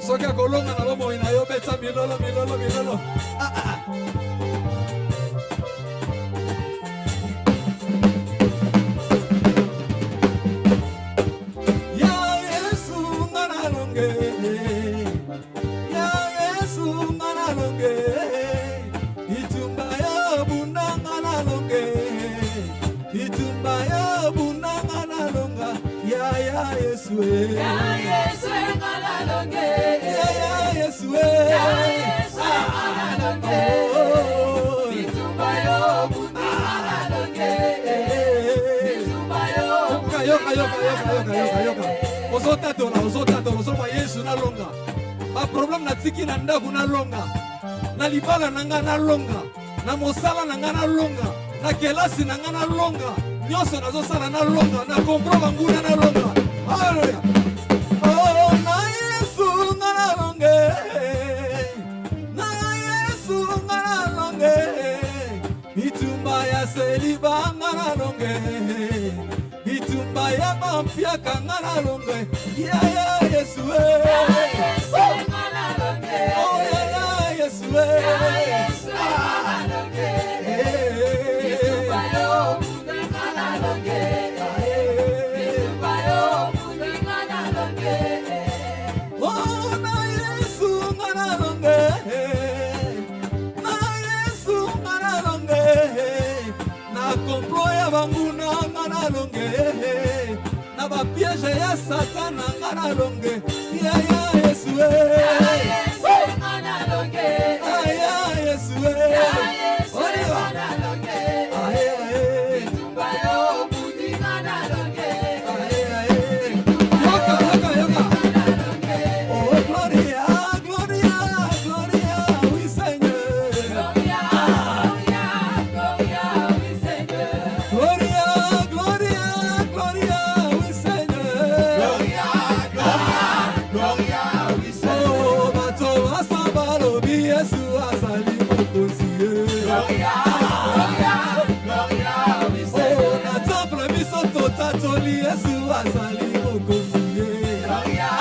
Soka kolonga na bomo inayo beta milolo. Ba problem na tiki na ndaku na longa, na libala na nga na longa, na mosala na nga na longa, na kelasi na nga na longa, nyonso nazosala na longa, na kompro banguna na longa. Haleluya. Oh, na Yesu nga na longe, na Yesu nga na longe, bitumba ya seliba nga na longe, bitumba ya bampiaka nga na longe, ya Yesu na ba piège ya satana ngana longe ya Yesu ngana longe ya Yesu ngana longe bitumba yo budi ngana longe yoka oh gloria oui Seigneur gloria oui Seigneur gloria oui Seigneur gloria oui Seigneur oh bato asambalo bi Yesu azali mokozi gloria oui Seigneur oh na temple biso totatoli Yesu azali mokozi gloria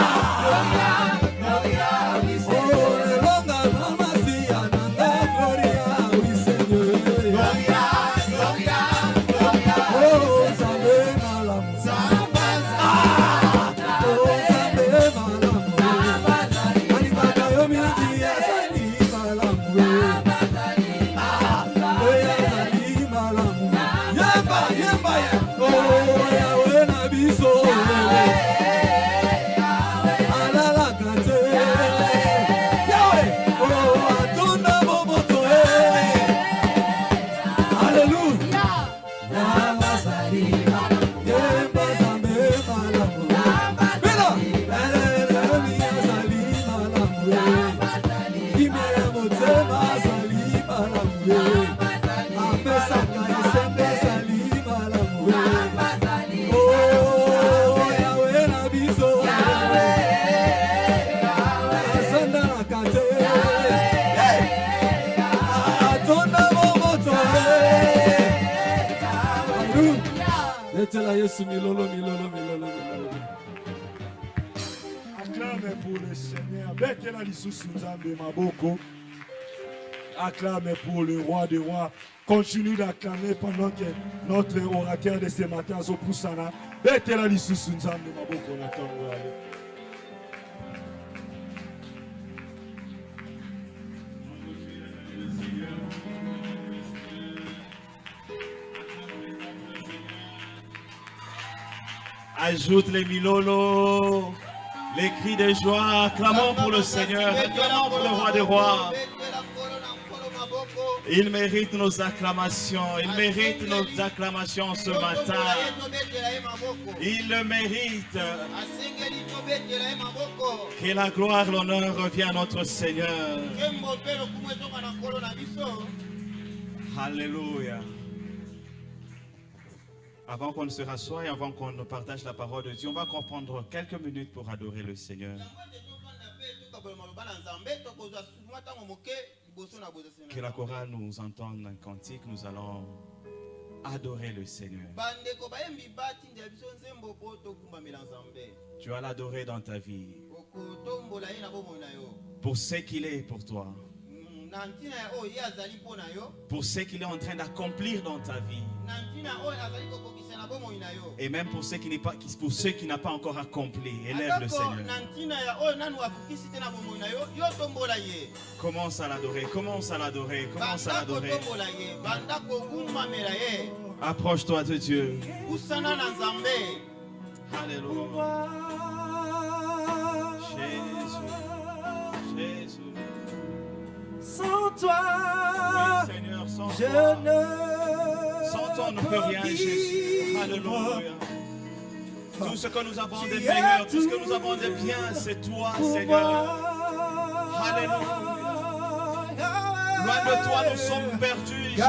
oui Seigneur oh longa mama si ananda gloria oui Seigneur gloria oh zambe malamu Acclame pour le Seigneur. Acclame pour le roi des rois. Continue d'acclamer pendant que notre orateur de ce matin, Zopusana, Betela Lisusunzambe Maboko Natongo. Ajoute les milolos, les cris de joie. Clamons pour le Seigneur, clamons pour le roi des rois. Il mérite nos acclamations. Il mérite nos acclamations ce matin. Il le mérite. Que la gloire, l'honneur revient à notre Seigneur. Alléluia. Avant qu'on se rassoie et avant qu'on partage la parole de Dieu, on va comprendre quelques minutes pour adorer le Seigneur. Que la chorale nous entende un cantique, nous allons adorer le Seigneur. Tu vas l'adorer dans ta vie. Pour ce qu'il est pour toi. Pour ce qu'il est en train d'accomplir dans ta vie. Et même pour ceux qui n'ont pas encore accompli, élève le Seigneur. Commence à l'adorer, commence à l'adorer, commence à l'adorer. Approche-toi de Dieu. Alléluia. Jésus, Jésus. Sans toi, oui, Seigneur, sans je toi. ne Sans toi, on ne peut rien, Jésus. vivre. Alléluia. Tout ce que nous avons de meilleur, tout ce que nous avons de bien, c'est toi, Seigneur. Alléluia. Loin de toi, nous sommes perdus, Jésus.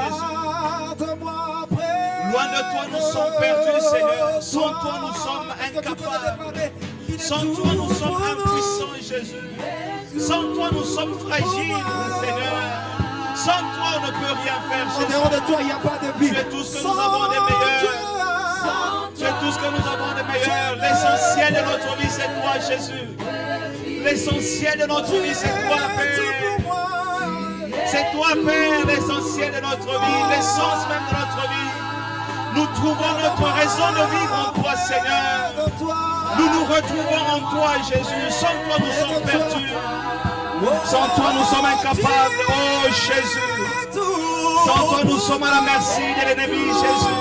Loin de toi, nous sommes perdus, Seigneur. Sans toi, nous sommes incapables. Sans toi, nous sommes impuissants, Jésus. Sans toi, nous sommes fragiles, Seigneur. Sans toi, on ne peut rien faire, Jésus. En dehors de toi, il n'y a pas de vie. Tu es tout ce que nous avons de meilleur. Tu es tout ce que nous avons de meilleur. L'essentiel de notre vie, c'est toi, Jésus. L'essentiel de notre vie, c'est toi, Père. C'est toi, Père, l'essentiel de notre vie, l'essence même de notre vie. Nous trouvons notre raison de vivre en toi, Seigneur. Nous nous retrouvons en toi, Jésus. Sans toi, nous sommes perdus. Sans toi, nous sommes incapables. Oh, Jésus. Sans toi, nous sommes à la merci de l'ennemi, Jésus.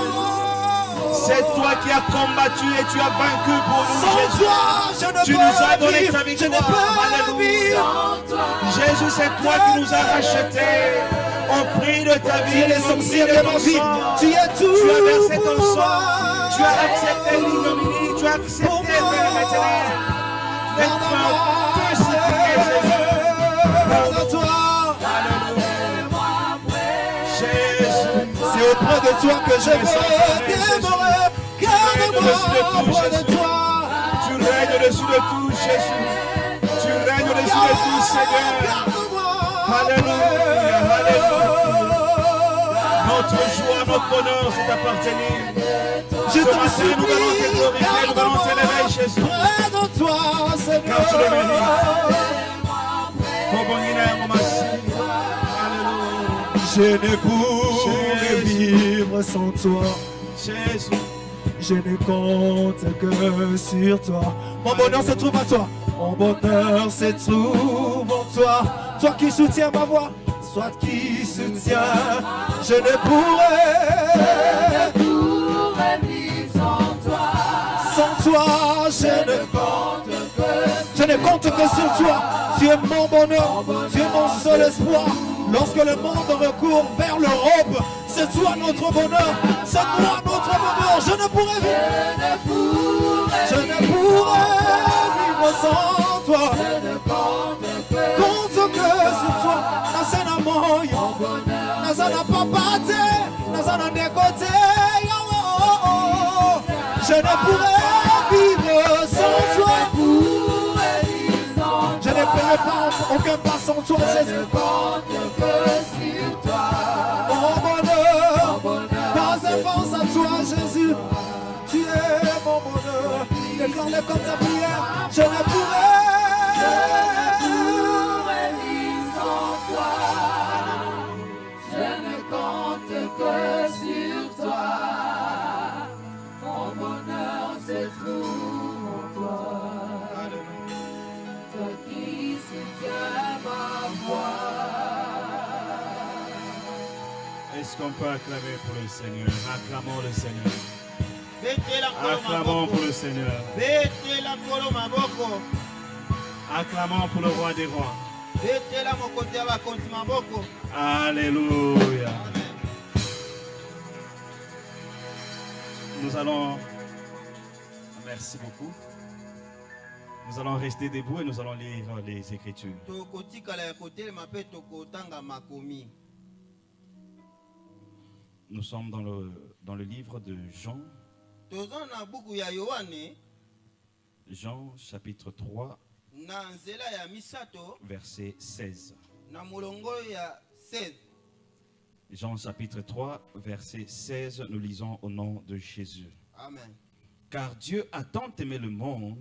C'est toi qui as combattu et tu as vaincu pour nous, Jésus. Tu nous as donné ta victoire. Alléluia. Jésus, c'est toi qui nous as rachetés au prix de ta vie. Tu es l'essentiel de ma vie. Tu es tout. Tu as versé ton sang. Tu as accepté l'ignominie. Tu as accepté, Père éternel, d'être crucifié, Jésus. Pour toi. C'est auprès de toi que je veux demeurer. Garde-moi auprès de toi. Tu règnes au-dessus de tout, Jésus. Tu règnes au-dessus de tout, Seigneur. Alléluia, alléluia. Notre joie, notre bonheur, c'est d'appartenir. Je Ce t'en matin, nous allons te supplie, glorifier, nous allons t'élever, Jésus. près de toi, Seigneur. Car tu le mérites. Alléluia. Je ne pourrais vivre sans toi. Jésus. Je ne compte que sur toi. Mon bonheur se trouve à toi. Mon bonheur se trouve en toi. Toi qui soutiens ma voix. Toi qui soutiens. Je ne pourrais vivre sans toi. Sans toi, je ne compte que sur toi. Tu es mon bonheur. Tu es mon seul espoir. Lorsque le monde recourt vers l'Europe, c'est toi notre bonheur, c'est toi notre bonheur. Je ne pourrais vivre sans toi. Compte que sur toi, Nazana moyo, Nazana papate, Nazana décoté. Je ne pourrais vivre sans toi. Je ne pourrais pas aucun pas sans toi, Jésus. Mon bonheur, pense à toi, Jésus. Tu es mon bonheur. Déclare-le comme ta prière. Je ne pourrais vivre sans toi. Je ne compte que sur toi. Mon bonheur se trouve en toi. Toi qui soutiens ma voix. Est-ce qu'on peut acclamer pour le Seigneur? Acclamons le Seigneur. Acclamons pour le Seigneur. Acclamons pour le roi des rois. Alléluia. Nous allons... Merci beaucoup. Nous allons rester debout et nous allons lire les Écritures. Nous sommes dans le livre de Jean. Jean chapitre 3, verset 16. Jean chapitre 3, verset 16, nous lisons au nom de Jésus. Amen. Car Dieu a tant aimé le monde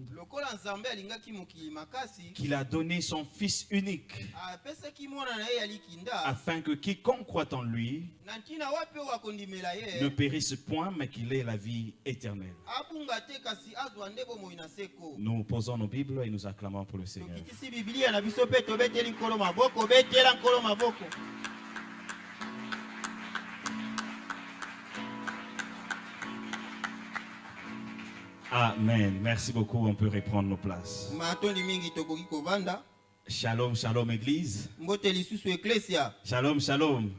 qu'il a donné son Fils unique, afin que quiconque croit en lui ne périsse point, mais qu'il ait la vie éternelle. Nous posons nos Bibles et nous acclamons pour le Seigneur. Amen. Merci beaucoup. On peut reprendre nos places. Shalom, shalom, Église. Shalom, shalom.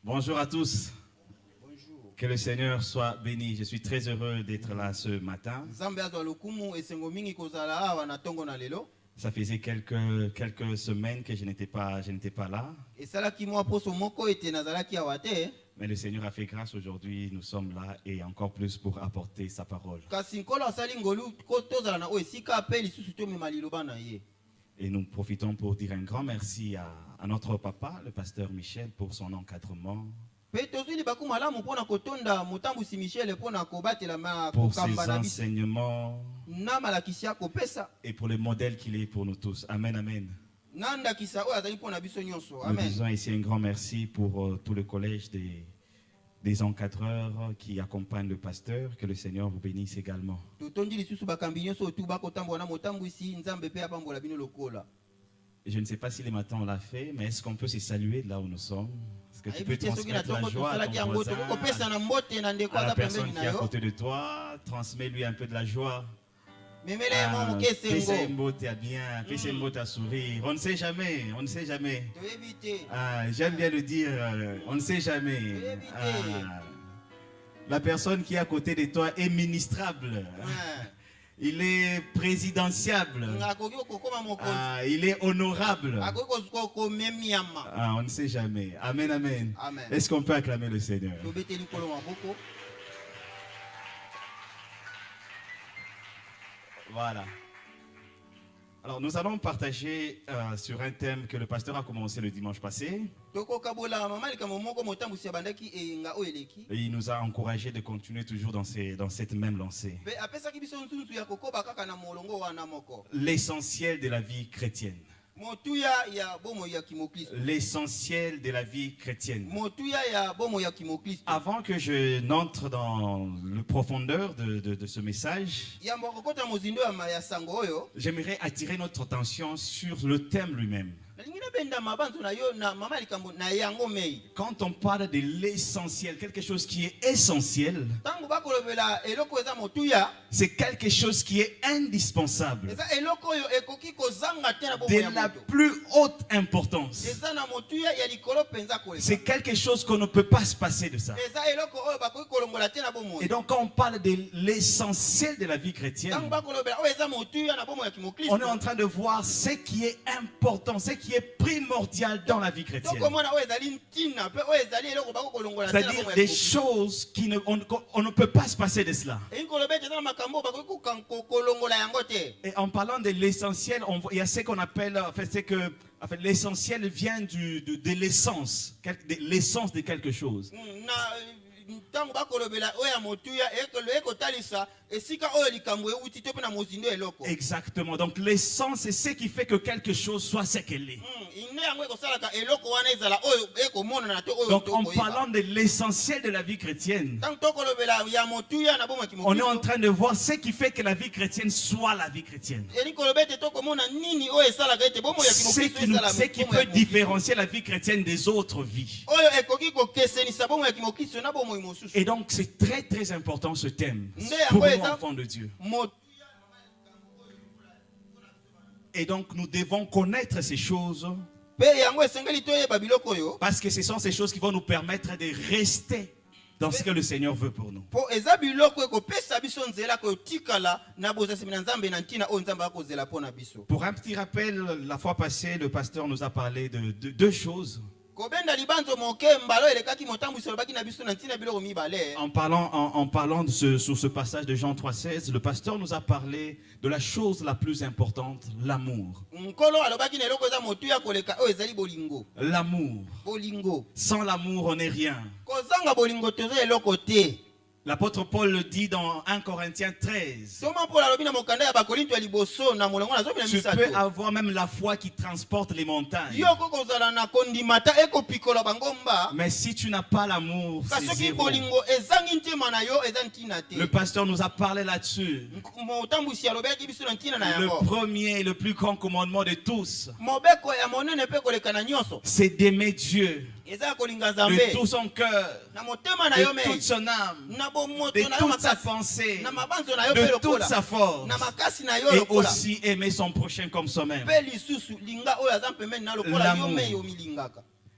Bonjour à tous. Bonjour. Que le Seigneur soit béni. Je suis très heureux d'être là ce matin. Ça faisait quelques semaines que je n'étais pas là. Mais le Seigneur a fait grâce aujourd'hui. Nous sommes là et encore plus pour apporter sa parole. Et nous profitons pour dire un grand merci à notre papa, le pasteur Michel, pour son encadrement. Pour ses enseignements et pour le modèle qu'il est pour nous tous. Amen, amen. Nous disons ici un grand merci pour tout le collège des encadreurs qui accompagnent le pasteur. Que le Seigneur vous bénisse également. Je ne sais pas si les matins on l'a fait, mais est-ce qu'on peut se saluer là où nous sommes? Est-ce que tu peux transmettre la joie à ton voisin, à la personne qui est à côté de toi? Transmets-lui un peu de la joie. Fais un mot à bien, fais un mot à sourire. On ne sait jamais, on ne sait jamais. J'aime bien le dire, on ne sait jamais. La personne qui est à côté de toi est ministrable. Il est présidentiable. Il est honorable. On ne sait jamais. Amen, amen. Est-ce qu'on peut acclamer le Seigneur? Voilà. Alors nous allons partager sur un thème que le pasteur a commencé le dimanche passé. Et il nous a encouragé de continuer toujours dans cette même lancée. L'essentiel de la vie chrétienne. L'essentiel de la vie chrétienne. Avant que je n'entre dans le profondeur de ce message, j'aimerais attirer notre attention sur le thème lui-même. Quand on parle de l'essentiel, quelque chose qui est essentiel, c'est quelque chose qui est indispensable, de la plus haute importance. C'est quelque chose qu'on ne peut pas se passer de ça. Et donc quand on parle de l'essentiel de la vie chrétienne, on est en train de voir ce qui est important, ce qui est primordial dans la vie chrétienne. C'est-à-dire des choses on ne peut pas se passer de cela. Et en parlant de l'essentiel, il y a ce qu'on appelle, l'essentiel vient de l'essence, de quelque chose. Exactement. Donc l'essence, c'est ce qui fait que quelque chose soit ce qu'elle est. Donc en parlant de l'essentiel de la vie chrétienne, on est en train de voir ce qui fait que la vie chrétienne soit la vie chrétienne. Ce qui peut différencier la vie chrétienne des autres vies. Et donc c'est très très important ce thème pour nous enfants de Dieu. Et donc nous devons connaître ces choses parce que ce sont ces choses qui vont nous permettre de rester dans ce que le Seigneur veut pour nous. Pour un petit rappel, la fois passée, le pasteur nous a parlé de deux choses. En parlant sur ce passage de Jean 3,16, le pasteur nous a parlé de la chose la plus importante, l'amour. L'amour. Sans l'amour, on n'est rien. L'apôtre Paul le dit dans 1 Corinthiens 13. Tu peux avoir même la foi qui transporte les montagnes. Mais si tu n'as pas l'amour, c'est zéro. Le pasteur nous a parlé là-dessus. Le premier et le plus grand commandement de tous, c'est d'aimer Dieu de tout son cœur, de toute son âme, de toute sa pensée, de toute sa force, et aussi aimer son prochain comme soi-même.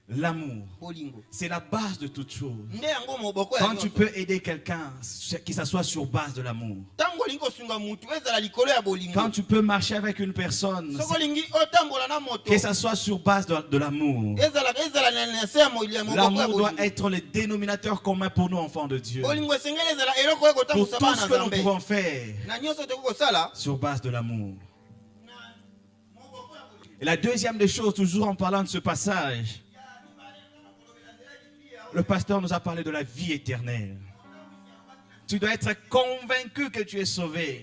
L'amour, c'est la base de toute chose. Quand tu peux aider quelqu'un, que ça soit sur base de l'amour. Quand tu peux marcher avec une personne, que ça soit sur base de l'amour. L'amour doit être le dénominateur commun pour nous, enfants de Dieu. Pour tout ce que nous pouvons faire sur base de l'amour. Et la deuxième des choses, toujours en parlant de ce passage, le pasteur nous a parlé de la vie éternelle. Tu dois être convaincu que tu es sauvé.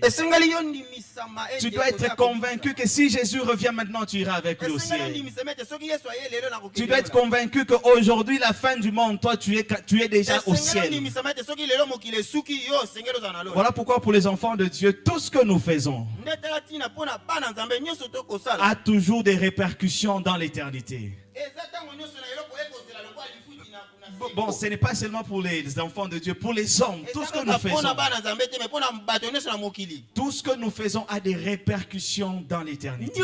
Tu dois être convaincu que si Jésus revient maintenant, tu iras avec lui au ciel. Tu dois être convaincu qu'aujourd'hui, la fin du monde, toi, tu es déjà au ciel. Voilà pourquoi pour les enfants de Dieu, tout ce que nous faisons a toujours des répercussions dans l'éternité. Bon, ce n'est pas seulement pour les enfants de Dieu, pour les hommes, tout ce que nous faisons a des répercussions dans l'éternité.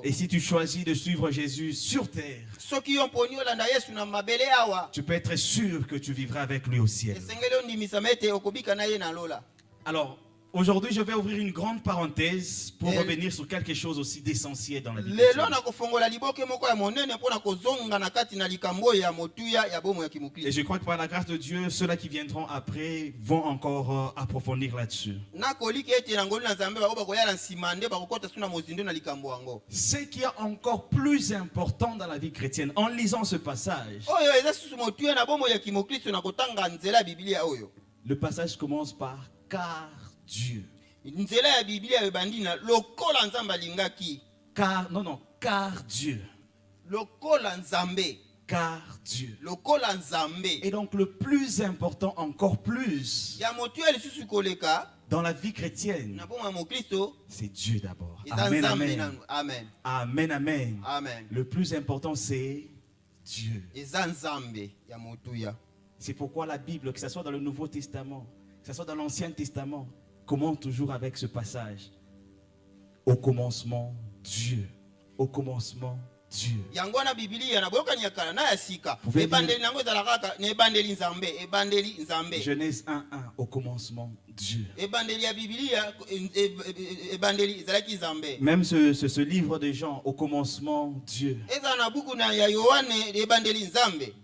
Et si tu choisis de suivre Jésus sur terre, tu peux être sûr que tu vivras avec lui au ciel. Alors, aujourd'hui, je vais ouvrir une grande parenthèse pour revenir sur quelque chose aussi d'essentiel dans la vie chrétienne. Et je crois que par la grâce de Dieu, ceux-là qui viendront après vont encore approfondir là-dessus. Ce qui est encore plus important dans la vie chrétienne, en lisant ce passage, le passage commence par « car Dieu ». Car, non, car Dieu. Car Dieu. Et donc le plus important, encore plus, dans la vie chrétienne, c'est Dieu d'abord. Amen, amen. Amen, amen. Le plus important, c'est Dieu. C'est pourquoi la Bible, que ce soit dans le Nouveau Testament, que ce soit dans l'Ancien Testament, commence toujours avec ce passage. Au commencement, Dieu. Au commencement, Dieu. Genèse 1:1, au commencement, Dieu. Même ce livre de Jean, au commencement, Dieu.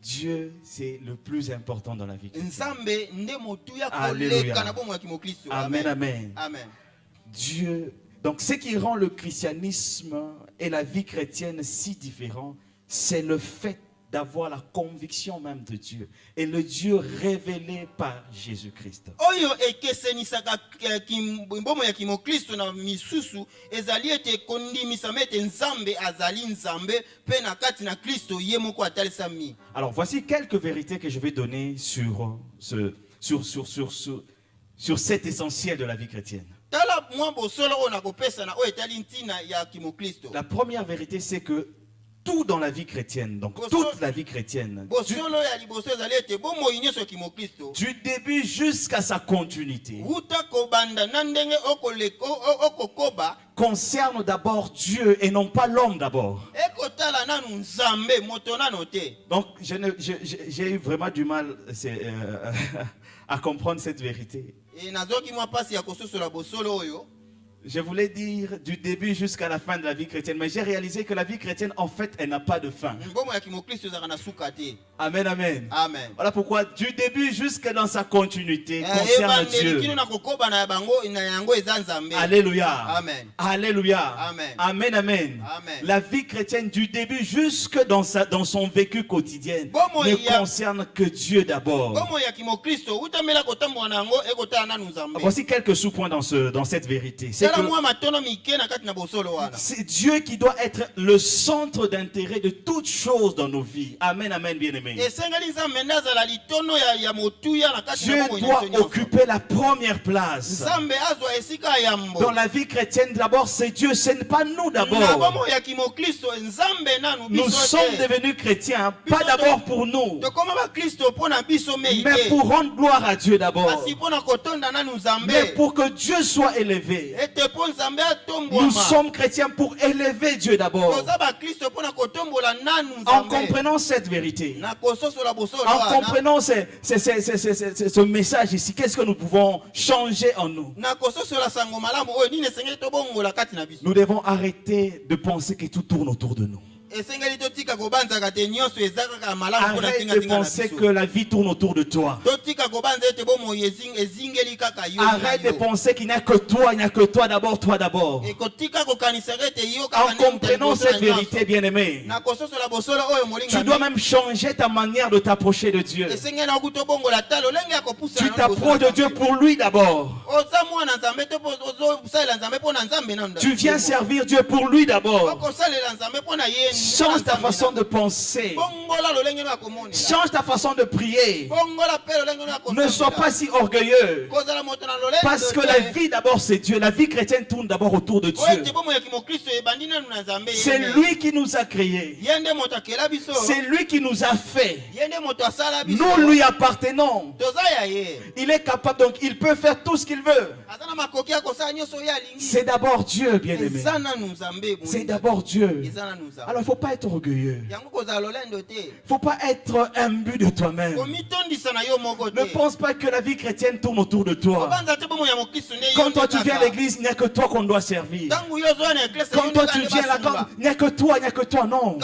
Dieu, c'est le plus important dans la vie. Alléluia. Amen, amen. Dieu. Donc, ce qui rend le christianisme et la vie chrétienne si différents, c'est le fait d'avoir la conviction même de Dieu et le Dieu révélé par Jésus-Christ. Oyo ekesenisaka kimbomo ya kimokristo na misusu ezali ete kondimisa mete nzambe azali nzambe pe na kati na Kristo ye moko atalisami. Alors voici quelques vérités que je vais donner sur cet essentiel de la vie chrétienne. Tala mwa bosolo oyo nakopesa na oyo etali ntina ya kimokristo. La première vérité, c'est que tout dans la vie chrétienne, donc toute la vie chrétienne, Bosolo ya liboso ezali ete bomo nyonso ya kimokristo. du début jusqu'à sa continuité, Uta kobanda na ndenge okokoba concerne d'abord Dieu et non pas l'homme d'abord. ekotala nanu nzambe moto nano te. Donc j'ai eu vraiment du mal à comprendre cette vérité. E nazoki mwa pasi ya kososola bosolo oyo. Je voulais dire du début jusqu'à la fin de la vie chrétienne, mais j'ai réalisé que la vie chrétienne, en fait, elle n'a pas de fin. Bomo ya kimokristo ezaka na suka te. Amen, amen. Amen. Voilà pourquoi du début jusqu'à dans sa continuité concerne Dieu. Alléluia. Amen. Alléluia. Amen. Amen, amen. Amen. La vie chrétienne du début jusque dans son vécu quotidien ne concerne que Dieu d'abord. Voici quelques sous-points dans cette vérité. C'est Dieu qui doit être le centre d'intérêt de toutes choses dans nos vies. Amen, amen, bien-aimé. Dieu doit occuper la première place. Dans la vie chrétienne, d'abord, c'est Dieu, ce n'est pas nous d'abord. Nous sommes devenus chrétiens, pas d'abord pour nous, mais pour rendre gloire à Dieu d'abord. Mais pour que Dieu soit élevé. Nous sommes chrétiens pour élever Dieu d'abord. En comprenant cette vérité, en comprenant ce message ici, qu'est-ce que nous pouvons changer en nous? Nous devons arrêter de penser que tout tourne autour de nous. Arrête de penser que la vie tourne autour de toi. Arrête de penser qu'il n'y a que toi, il n'y a que toi d'abord, toi d'abord. En comprenant cette vérité, bien-aimé, tu dois même changer ta manière de t'approcher de Dieu. Tu t'approches de Dieu pour lui d'abord. Tu viens servir Dieu pour lui d'abord. Change ta façon de penser. Change ta façon de prier. Ne sois pas si orgueilleux. Parce que la vie d'abord c'est Dieu. La vie chrétienne tourne d'abord autour de Dieu. C'est lui qui nous a créés. C'est lui qui nous a fait. Nous lui appartenons. Il est capable, donc il peut faire tout ce qu'il veut. C'est d'abord Dieu, bien-aimé. C'est d'abord Dieu. Alors il ne faut pas être orgueilleux. Il ne faut pas être imbu de toi-même. Ne pense pas que la vie chrétienne tourne autour de toi. Quand toi tu viens à l'église, il n'y a que toi qu'on doit servir. Quand toi tu viens là, il n'y a que toi, non.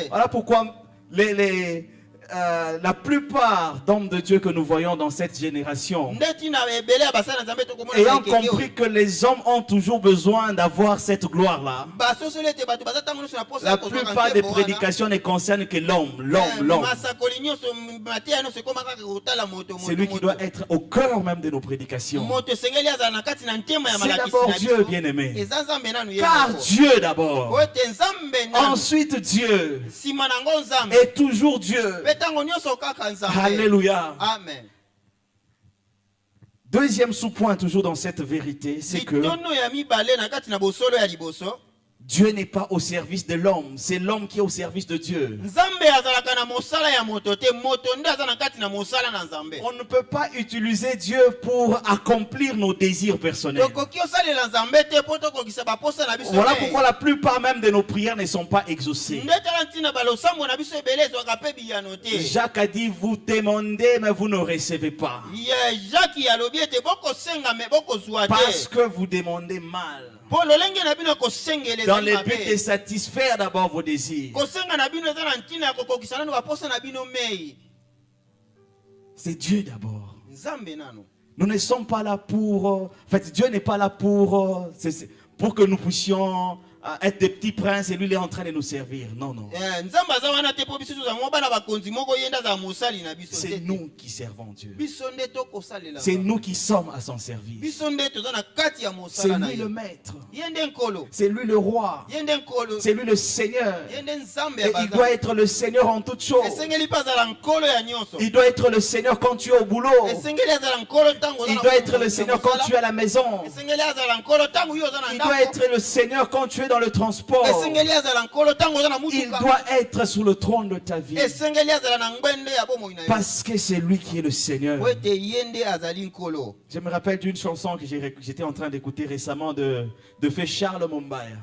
Voilà pourquoi la plupart d'hommes de Dieu que nous voyons dans cette génération, ayant compris que les hommes ont toujours besoin d'avoir cette gloire-là, la plupart des prédications ne concernent que l'homme. C'est lui qui doit être au cœur même de nos prédications. C'est d'abord Dieu, bien-aimé. Car Dieu d'abord. Ensuite Dieu. Et toujours Dieu. Alléluia. Amen. Deuxième sous-point toujours dans cette vérité, c'est que Dieu n'est pas au service de l'homme, c'est l'homme qui est au service de Dieu. On ne peut pas utiliser Dieu pour accomplir nos désirs personnels. Voilà pourquoi la plupart même de nos prières ne sont pas exaucées. Jacques a dit, vous demandez mais vous ne recevez pas. Parce que vous demandez mal. Dans le but de satisfaire d'abord vos désirs. C'est Dieu d'abord. Nous ne sommes pas là pour... En fait, Dieu n'est pas là pour que nous puissions être des petits princes et lui il est en train de nous servir. Non, non. C'est nous qui servons Dieu. C'est nous qui sommes à son service. C'est lui le maître. C'est lui le roi. C'est lui le Seigneur. Et il doit être le Seigneur en toutes choses. Il doit être le Seigneur quand tu es au boulot. Il doit être le Seigneur quand tu es à la maison. Il doit être le Seigneur quand tu es dans le transport. Il doit être sous le trône de ta vie. Parce que c'est lui qui est le Seigneur. Je me rappelle d'une chanson que j'étais en train d'écouter récemment de Feu Charles Mombaya.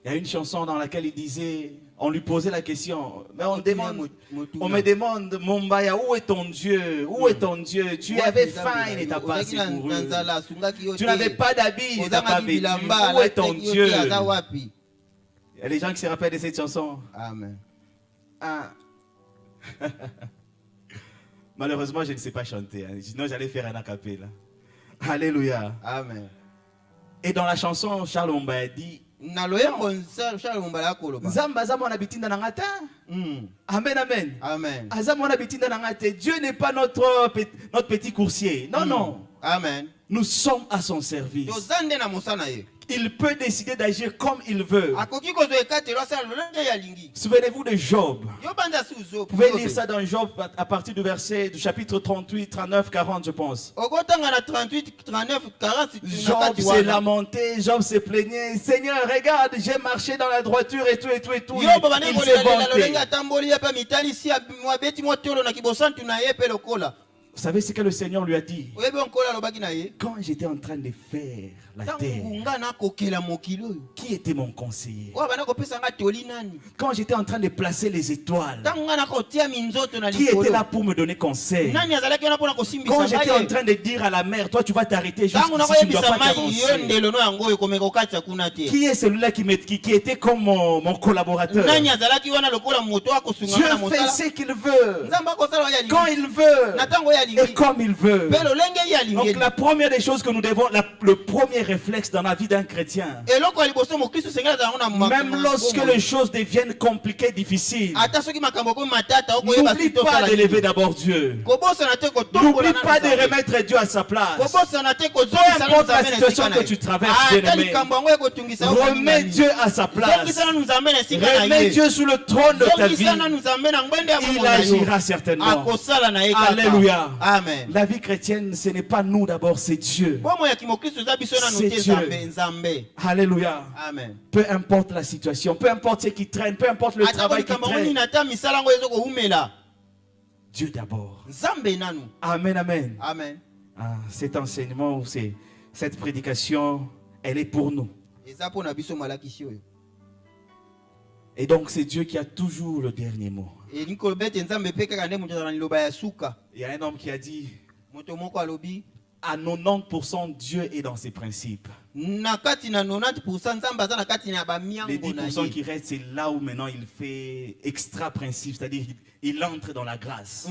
Il y a une chanson dans laquelle il disait, on lui posait la question, mais on me demande, Mombaya, où est ton Dieu? Où est ton Dieu? Tu avais faim, il ne t'a pas secouru. Tu n'avais pas d'habits, il ne t'a pas vêtu. Où est ton Dieu? Il y a des gens qui se rappellent de cette chanson. Amen. Ah. Malheureusement, je ne sais pas chanter. Sinon, j'allais faire un acapella. Alléluia. Amen. Et dans la chanson, Charles Mombaya dit, Amen, amen. Amen. Dieu n'est pas notre petit coursier. Non, non. Amen. Nous sommes à son service. Il peut décider d'agir comme il veut. Souvenez-vous de Job. Vous pouvez lire ça dans Job à partir du verset du chapitre 38, 39, 40, je pense. Job s'est lamenté, Job s'est plaigné. Seigneur, regarde, j'ai marché dans la droiture et tout et tout et tout. Il s'est vanté. Vous savez ce que le Seigneur lui a dit? Quand j'étais en train de faire la terre, qui était mon conseiller? Quand j'étais en train de placer les étoiles, qui était là pour me donner conseil? Quand j'étais en train de dire à la mer, toi tu vas t'arrêter jusqu'ici, tu ne dois pas t'avancer. Qui est celui-là qui était comme mon collaborateur? Dieu fait ce qu'il veut, quand il veut et comme il veut. Donc la première des choses que nous devons, le premier réflexe dans la vie d'un chrétien, même lorsque les choses deviennent compliquées, difficiles, n'oublie pas d'élever d'abord Dieu. N'oublie pas de remettre Dieu à sa place. Peu importe la situation que tu traverses, bien-aimé, remets Dieu à sa place. Remets Dieu sous le trône de ta vie. Il agira certainement. Alléluia. Amen. La vie chrétienne, ce n'est pas nous d'abord, c'est Dieu. C'est Dieu. Alléluia. Amen. Peu importe la situation, peu importe ce qui traîne, peu importe le travail qui traîne. Dieu d'abord. Amen, amen. Amen. Ah, cet enseignement, cette prédication, elle est pour nous. Et donc c'est Dieu qui a toujours le dernier mot. Il y a un homme qui a dit, à 90% Dieu est dans ses principes. Les 10% qui restent, c'est là où maintenant il fait extra principe, c'est-à-dire il entre dans la grâce.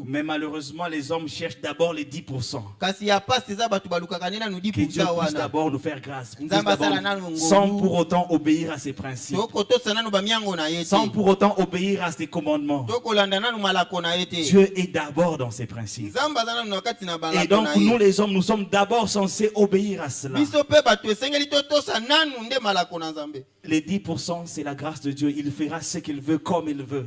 Mais malheureusement, les hommes cherchent d'abord les 10%. Que Dieu puisse d'abord nous faire grâce, sans pour autant obéir à ses principes, sans pour autant obéir à ses commandements. Dieu est d'abord dans ses principes. Et donc nous les hommes, nous sommes d'abord censés obéir à cela. Les 10%, c'est la grâce de Dieu. Il fera ce qu'il veut comme il veut.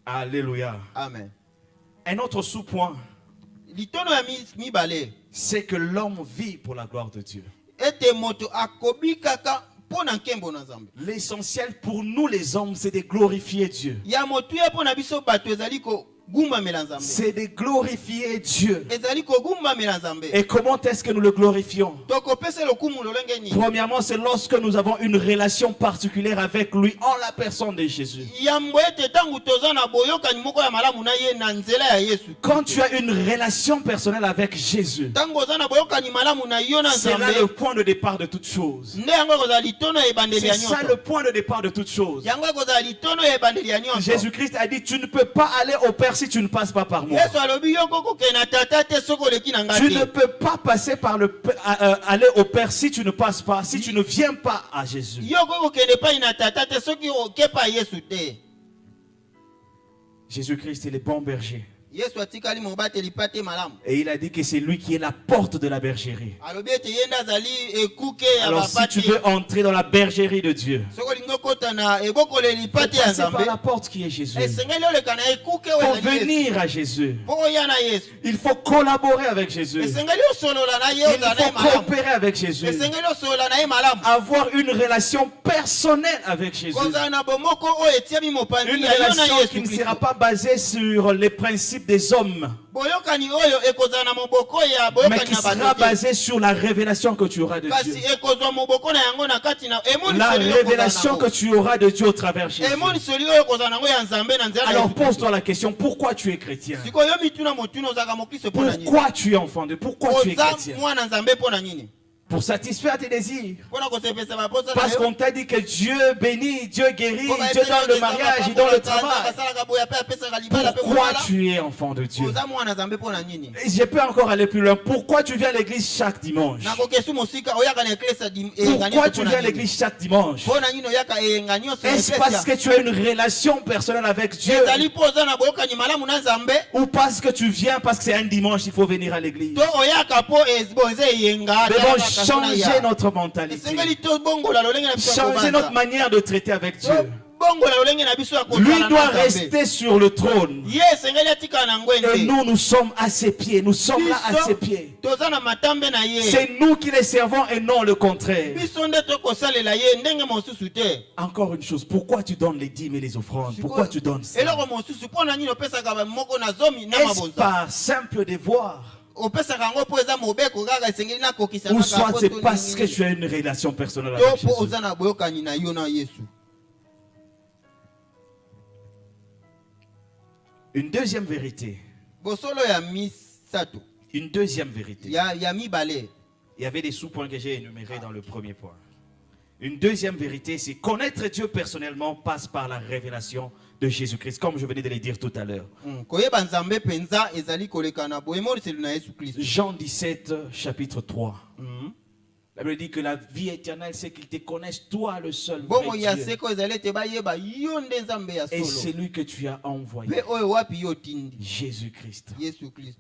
Alléluia. Amen. Un autre sous-point, c'est que l'homme vit pour la gloire de Dieu. L'essentiel pour nous les hommes, c'est de glorifier Dieu. c'est de glorifier Dieu. ezali kogumbamela nzambe. Et comment est-ce que nous le glorifions? Tokopesa lokumu lolenge nini? Premièrement, c'est lorsque nous avons une relation particulière avec lui en la personne de Jésus. Yambo ete tangu toza na boyokani moko ya malamu na ye na nzela ya Yesu. Quand tu as une relation personnelle avec Jésus, Tangu oza na boyokani malamu na yo na c'est là nzambe. le point de départ de toute chose. Nde yango kozala litono ya ebandeli C'est ya ça nyonso. le point de départ de toute chose. Yango kozala litono ya ebandeli ya nyonso. Jésus-Christ a dit, tu ne peux pas aller au Père si tu ne passes pas par moi. Yesu alobi yo kokokende na tata te soki oleki na ngai Tu te. ne peux pas passer par aller au Père si tu ne passes pas, si tu ne viens pas à Jésus. Yo kokokende epai na tata te soki oke pa Yesu te. Jésus-Christ est le bon berger. Yesu atikali mobateli pate malamu. Et il a dit que c'est lui qui est la porte de la bergerie. Alobi ete ye nde azali ekuke ya Alors si tu bapate. veux entrer dans la bergerie de Dieu, Soki olingi okota na ebokoleli faut pate ya passer par nzambe, la porte qui est Jésus. esengeli oleka na ekuke oyo Pour ezali Yesu. venir à Jésus, Mpo oya na Yesu. il faut collaborer avec Jésus. Esengeli osolola na ye Il ozala na ye faut malamu. coopérer avec Jésus. Esengeli osolola na ye malamu. Avoir une relation personnelle avec Jésus. Kozala na bomoko oyo etiami mopanzi Une ya yo na relation Yesu qui ne Kristo. sera pas basée sur les principes des hommes, Boyokani oyo ekozala na moboko ya mais boyokani qui na sera bato te. basée sur la révélation que tu auras de Kasi Dieu. ekozwa moboko na yango na kati na emoni La soli oyo révélation ekozala que tu auras de Dieu au travers de Jésus. nango. Emoni soli oyo ekozala nango ya nzambe na nzela na Alors Yesu Kristo. pose-toi la question, pourquoi tu es chrétien? Sikoyo yo mituna motuna ozalaka mokristo mpo na nini? Pourquoi tu es enfant de Dieu? Pourquoi tu es Oza chrétien? mwana nzambe mpo na nini? Pour satisfaire tes désirs. Mpona kosepesa baposa na Parce yo. qu'on t'a dit que Dieu bénit, Dieu guérit, Mpo Dieu bayebeli donne le eza mariage, il makambo donne le batanza, travail. basalaka boye ape apesaka libala ape Pourquoi kosala. tu es enfant de Dieu? Oza mwana nzambe mpo na nini? Et je peux encore aller plus loin. Pourquoi tu viens à l'église chaque dimanche? Nakokesu mosika oyaka na eklesa Pourquoi tu viens à l'église chaque dimanche? mpo na nini oyaka eyenga nyonso ya Est-ce parce eklesia? que tu as une relation personnelle avec Dieu? ezali mpo oza na boyokani malamu na nzambe Ou parce que tu viens parce que c'est un dimanche, il faut venir à l'église? to oyaka mpo bo eza eyenga Devons talaka changer ya. notre mentalité. esengeli tobongola lolenge na biso ya Changer notre kobanda. manière de traiter avec Dieu. Tobongola lolenge na biso ya Lui kozala na doit Nzambe. rester sur le trône. ye esengeli atikala na Et ngwende nous, nous sommes à ses pieds. Nous sommes là à ses pieds. toza na matambe na ye C'est nous qui les servons et non le contraire. biso nde tokosalela ye ndenge mosusu te. Encore une chose, pourquoi tu donnes les dîmes et les offrandes? Pourquoi tu donnes ça? eloko mosusu mpo na nini opesaka moko na zomi na Est-ce mabonza par simple devoir? opesaka yango mpo eza mobeko kaka esengeli nakokisa Ou kaka soit mpo c'est to parce que nini. tu as une relation personnelle to avec mpo Jésus. oza na boyokani na yo na Yesu. Une deuxième vérité. bosolo ya misato Une deuxième vérité. ya mibale Il y avait des sous-points que j'ai énumérés dans le premier point. Une deuxième vérité, c'est connaître Dieu personnellement passe par la révélation de Jésus-Christ, comme je venais de le dire tout à l'heure. koyeba nzambe penza ezali koleka na boyemoliseli na Yesu Kristo. Jean 17, chapitre 3. La Bible dit que la vie éternelle, c'est qu'ils te connaissent, toi le seul bongo vrai ya Dieu, seko ezali ete bayeba yo nde nzambe ya et solo celui que tu as envoyé, mpe oyo wapi yo tindi Jésus-Christ. Yesu Kristo.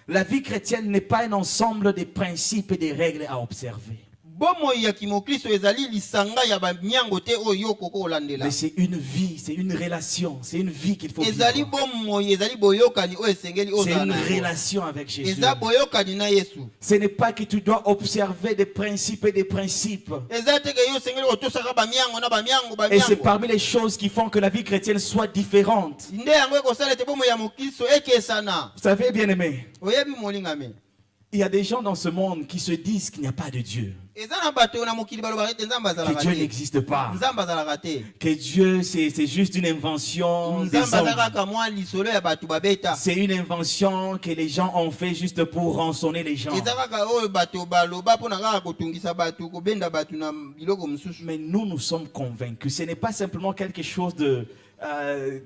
La vie chrétienne n'est pas un ensemble de principes et de règles à observer. bomoi ya kimokristo ezali lisanga ya banyango te oyo koko olandela, Mais c'est une vie, c'est une relation, c'est une vie qu'il faut ezali vivre. bomoi ezali boyokani oyo esengeli C'est ozala une na yango. relation avec Jésus. eza boyokani na Yesu. Ce n'est pas que tu dois observer des principes et des principes. eza te ke yo esengeli kotosaka bamiango na bamiango Et c'est bamiango parmi les choses qui font que la vie chrétienne soit différente. nde yango ekosala ete bomoi ya mokristo ekesana. Vous savez, bien aimé, oyebi molingame il y a des gens dans ce monde qui se disent qu'il n'y a pas de Dieu, eza na bato na mokili balobaka ete nzambe que azalaka Dieu te, n'existe pas, nzambe azalaka te, que Dieu c'est juste une invention des nzambe aza hommes. kaka mwa lisolo ya bato babeta, C'est une invention que les gens ont fait juste pour rançonner les gens. eza kaka oyo bato baloba mpona kaka kotungisa bato kobenda bato na biloko mosusu. Mais nous sommes convaincus. Ce n'est pas simplement quelque chose de...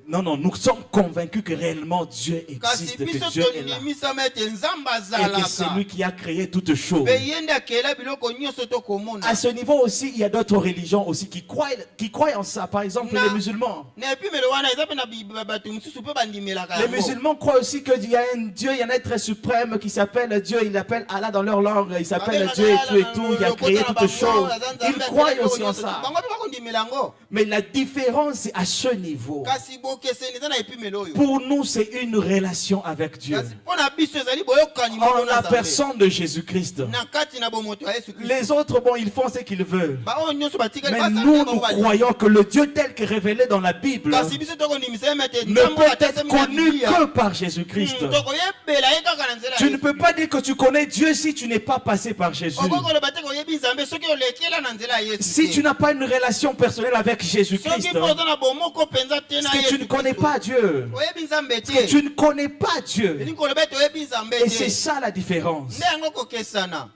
non, nous sommes convaincus que réellement Dieu kasi existe, que biso Dieu est là. tolimisama ete nzambe Et que c'est azalaka lui qui a créé toutes choses. mpe ye nde akela biloko nyonso tokomona. À ce niveau aussi, il y a d'autres religions aussi qui croient en ça. Par exemple, Na- les musulmans. na epimelo wana eza mpe na bato mosusu mpe bandimelaka Les yango. musulmans croient aussi qu'il y a un Dieu, il y a un être suprême qui s'appelle Dieu. Il l'appelle Allah dans leur langue. Il s'appelle Dieu et tout et tout. Il a créé toutes choses. Ils croient aussi en ça. bango mpe bakondimela yango. Mais la différence, c'est à ce niveau. niveau. kasi bokeseni eza na epimelo oyo. Pour nous, c'est une relation avec Dieu. Kasi mpona biso ezali boyokani En moko na la Nzambe. personne de Jésus-Christ. Na kati na bomoto ya Yesu Kristo. Les autres, bon, ils font ce qu'ils veulent. Ba oyo nyonso batikali Mais basala nous, ndenge nous bali. croyons que le Dieu tel que révélé dans la Bible Kasi biso tokondimisa ye mete ne Nzambe peut être atesemi na connu Biblia. que par Jésus-Christ. Tokoyebela ye kaka na nzela ya Tu ne Yesu. peux pas dire que tu connais Dieu si tu n'es pas passé par Jésus. Okokoloba te koyebi Nzambe soki olekela na nzela ya Yesu Si te. tu n'as pas une relation personnelle avec Jésus-Christ, Soki mpo oza na bomoko mpenza te na c'est que tu ne Yesu connais Kristo. pas Dieu. Oyebi Nzambe Parce que te. tu ne connais pas Dieu. Elingi koloba ete oyebi Nzambe Et c'est te. ça la différence. Nde yango kokesana.